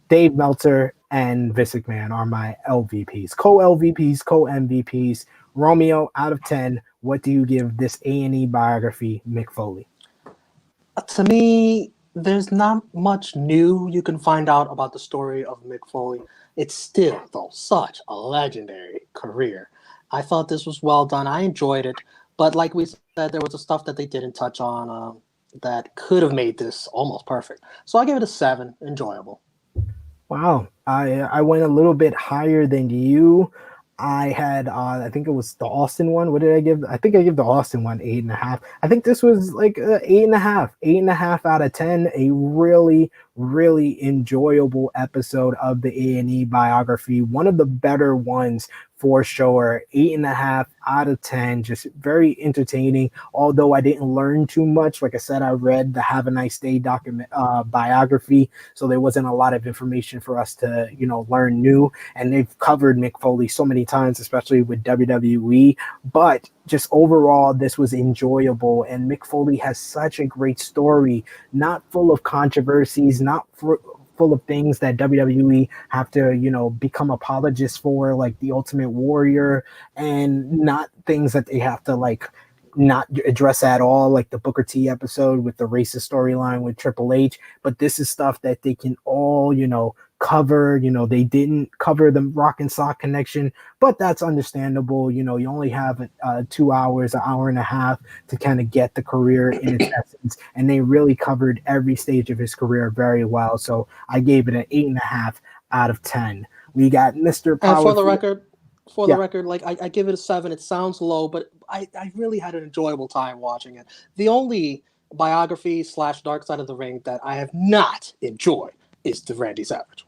Dave Meltzer and Vince McMahon are my LVPs, co-LVPs, co-MVPs. Romeo, out of 10, what do you give this A&E biography, Mick Foley? To me, there's not much new you can find out about the story of Mick Foley. It's still, though, such a legendary career. I thought this was well done. I enjoyed it. But like we said, there was the stuff that they didn't touch on that could have made this almost perfect. So I give it a 7. Enjoyable. Wow, I went a little bit higher than you. I had I think it was the Austin one. What did I give? I think I give the Austin one 8.5. I think this was like 8.5, 8.5 out of 10. A really, really enjoyable episode of the A&E biography. One of the better ones for sure. 8.5 out of 10. Just very entertaining. Although I didn't learn too much. Like I said, I read the Have a Nice Day document biography, so there wasn't a lot of information for us to learn new. And they've covered Mick Foley so many times, especially with WWE. But just overall, this was enjoyable. And Mick Foley has such a great story, not full of controversies, not full of things that WWE have to, become apologists for, like the Ultimate Warrior, and not things that they have to not address at all, like the Booker T episode with the racist storyline with Triple H. But this is stuff that they can all, cover. They didn't cover the Rock and Sock connection, but that's understandable. You only have 2 hours, an hour and a half to kind of get the career in its essence, and they really covered every stage of his career very well. So I gave it an 8.5 out of 10. We got Mr. And Power. for the Yeah, record, like I give it a 7. It sounds low, but I really had an enjoyable time watching it. The only biography / Dark Side of the Ring that I have not enjoyed is the Randy Savage.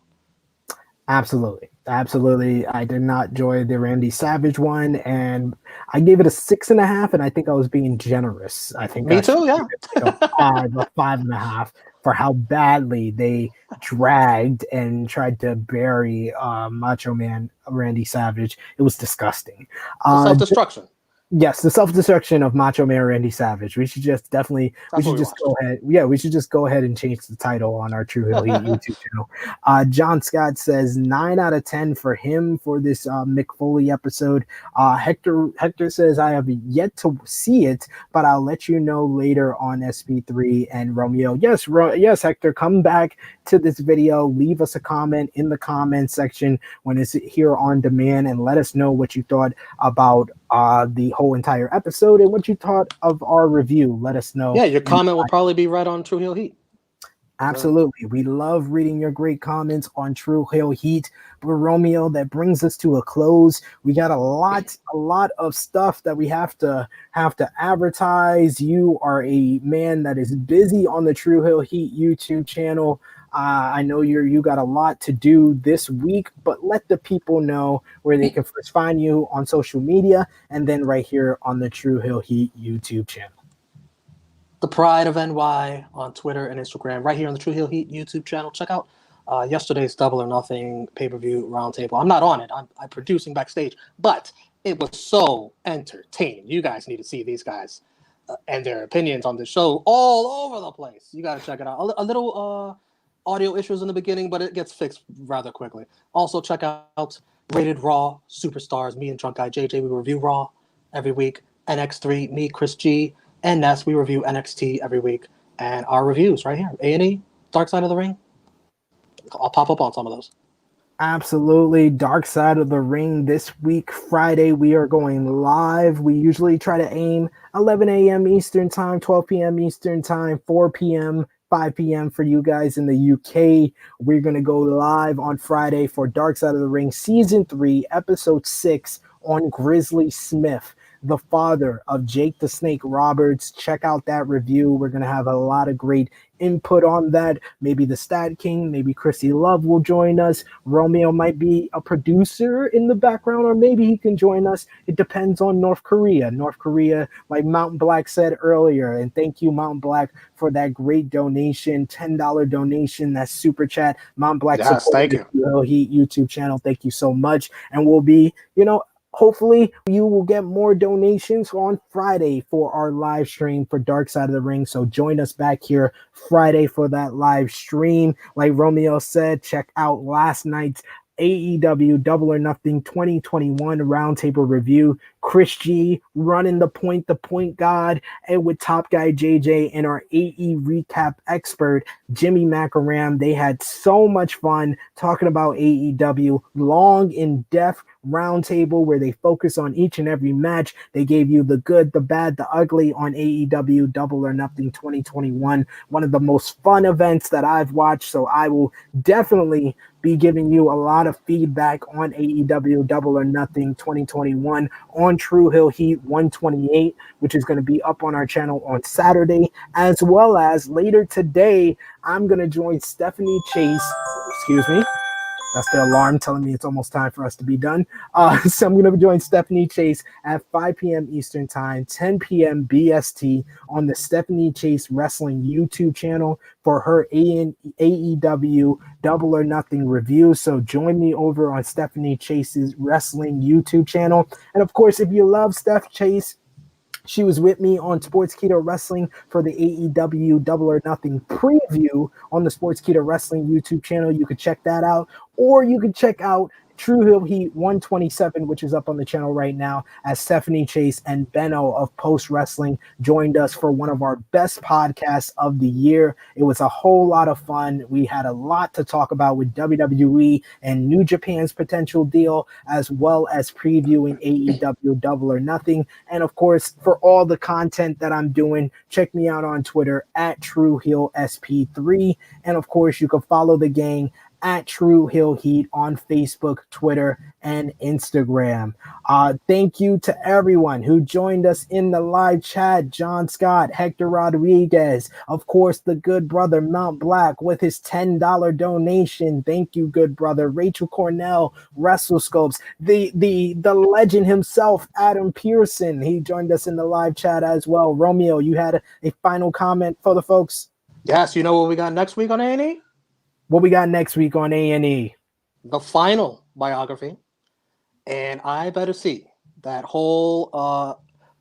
absolutely. Absolutely. I did not enjoy the Randy Savage one, and I gave it a 6.5, and I think I was being generous. I think Me I should too, give yeah. it like a 5.5 for how badly they dragged and tried to bury Macho Man Randy Savage. It was disgusting. The Uh, self destruction. Yes, the self-destruction of Macho Man Randy Savage. We should just definitely, we That's what should we just watched. go ahead. Yeah, we should just go ahead and change the title on our True Hill Heat YouTube channel. John Scott says 9 out of 10 for him for this Mick Foley episode. Hector says I have yet to see it, but I'll let you know later on SP3 and Romeo. Yes, yes, Hector, come back to this video. Leave us a comment in the comment section when it's here on demand, and let us know what you thought about the whole entire episode and what you thought of our review. Let us know. Yeah, your comment will probably be right on True Hill Heat. Absolutely. We love reading your great comments on True Hill Heat. But Romeo, that brings us to a close. We got a lot of stuff that we have to advertise. You are a man that is busy on the True Hill Heat YouTube channel. I know you got a lot to do this week, but let the people know where they can first find you on social media, and then right here on the True Hill Heat YouTube channel. The Pride of NY on Twitter and Instagram, right here on the True Hill Heat YouTube channel. Check out yesterday's Double or Nothing pay-per-view roundtable. I'm not on it. I'm producing backstage, but it was so entertaining. You guys need to see these guys and their opinions on the show all over the place. You got to check it out. A little audio issues in the beginning, but it gets fixed rather quickly. Also, check out Rated Raw Superstars. Me and Drunk Guy JJ, we review Raw every week. NX3, me, Chris G, and Ness, we review NXT every week. And our reviews right here. A&E, Dark Side of the Ring. I'll pop up on some of those. Absolutely. Dark Side of the Ring this week, Friday. We are going live. We usually try to aim 11 a.m. Eastern Time, 12 p.m. Eastern Time, 4 p.m., 5 p.m. for you guys in the UK. We're going to go live on Friday for Dark Side of the Ring Season 3, Episode 6 on Grizzly Smith. the father of Jake the Snake Roberts. Check out that review. We're going to have a lot of great input on that. Maybe the Stat King, maybe Chrissy Love will join us. Romeo might be a producer in the background, or maybe he can join us. It depends on North Korea. North Korea, like Mountain Black said earlier, and thank you, Mountain Black, for that great donation, $10 donation, that super chat. Mountain Black Yes, thank supporting you. the Hill Heat YouTube channel. Thank you so much. And we'll be, hopefully you will get more donations on Friday for our live stream for Dark Side of the Ring. So join us back here Friday for that live stream. Like Romeo said, check out last night's AEW Double or Nothing 2021 Roundtable Review. Chris G running the point god, and with Top Guy JJ and our AE recap expert Jimmy Macaram. They had so much fun talking about AEW, long in depth roundtable where they focus on each and every match. They gave you the good, the bad, the ugly on AEW Double or Nothing 2021. One of the most fun events that I've watched. So I will definitely be giving you a lot of feedback on AEW Double or Nothing 2021 on True Hill Heat 128, which is going to be up on our channel on Saturday, as well as later today, I'm going to join Stephanie Chase. Excuse me. That's the alarm telling me it's almost time for us to be done. So I'm going to join Stephanie Chase at 5 p.m. Eastern Time, 10 p.m. BST on the Stephanie Chase Wrestling YouTube channel for her AEW Double or Nothing review. So join me over on Stephanie Chase's Wrestling YouTube channel. And of course, if you love Steph Chase, she was with me on Sports Keto Wrestling for the AEW Double or Nothing preview on the Sports Keto Wrestling YouTube channel. You could check that out, or you could check out True Hill Heat 127, which is up on the channel right now, as Stephanie Chase and Benno of Post Wrestling joined us for one of our best podcasts of the year. It was a whole lot of fun. We had a lot to talk about with WWE and New Japan's potential deal, as well as previewing AEW Double or Nothing. And of course, for all the content that I'm doing, check me out on Twitter at TrueHillSP3. And of course, you can follow the gang at True Hill Heat on Facebook, Twitter, and Instagram. Thank you to everyone who joined us in the live chat. John Scott, Hector Rodriguez, of course, the good brother Mount Black with his $10 donation. Thank you, good brother. Rachel Cornell, WrestleScopes, the legend himself, Adam Pearson. He joined us in the live chat as well. Romeo, you had a final comment for the folks? Yes, you know what we got next week on A&E? What we got next week on A&E? The final biography. And I better see that whole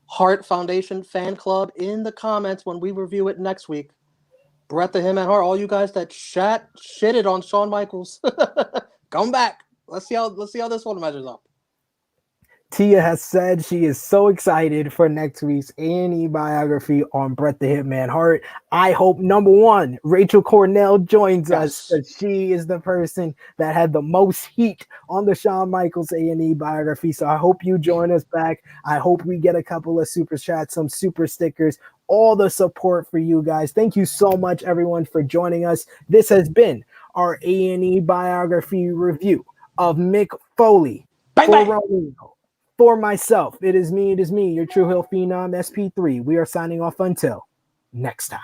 Heart Foundation fan club in the comments when we review it next week. Brett the Him and Heart, all you guys that shitted on Shawn Michaels, come back. Let's see how this one measures up. Tia has said she is so excited for next week's A&E biography on Bret the Hitman Hart. I hope, number one, Rachel Cornell joins us, because she is the person that had the most heat on the Shawn Michaels A&E biography. So I hope you join us back. I hope we get a couple of super chats, some super stickers, all the support for you guys. Thank you so much, everyone, for joining us. This has been our A&E biography review of Mick Foley. Bang, for bang. Romeo. For myself, it is me, your True Hill Phenom SP3. We are signing off until next time.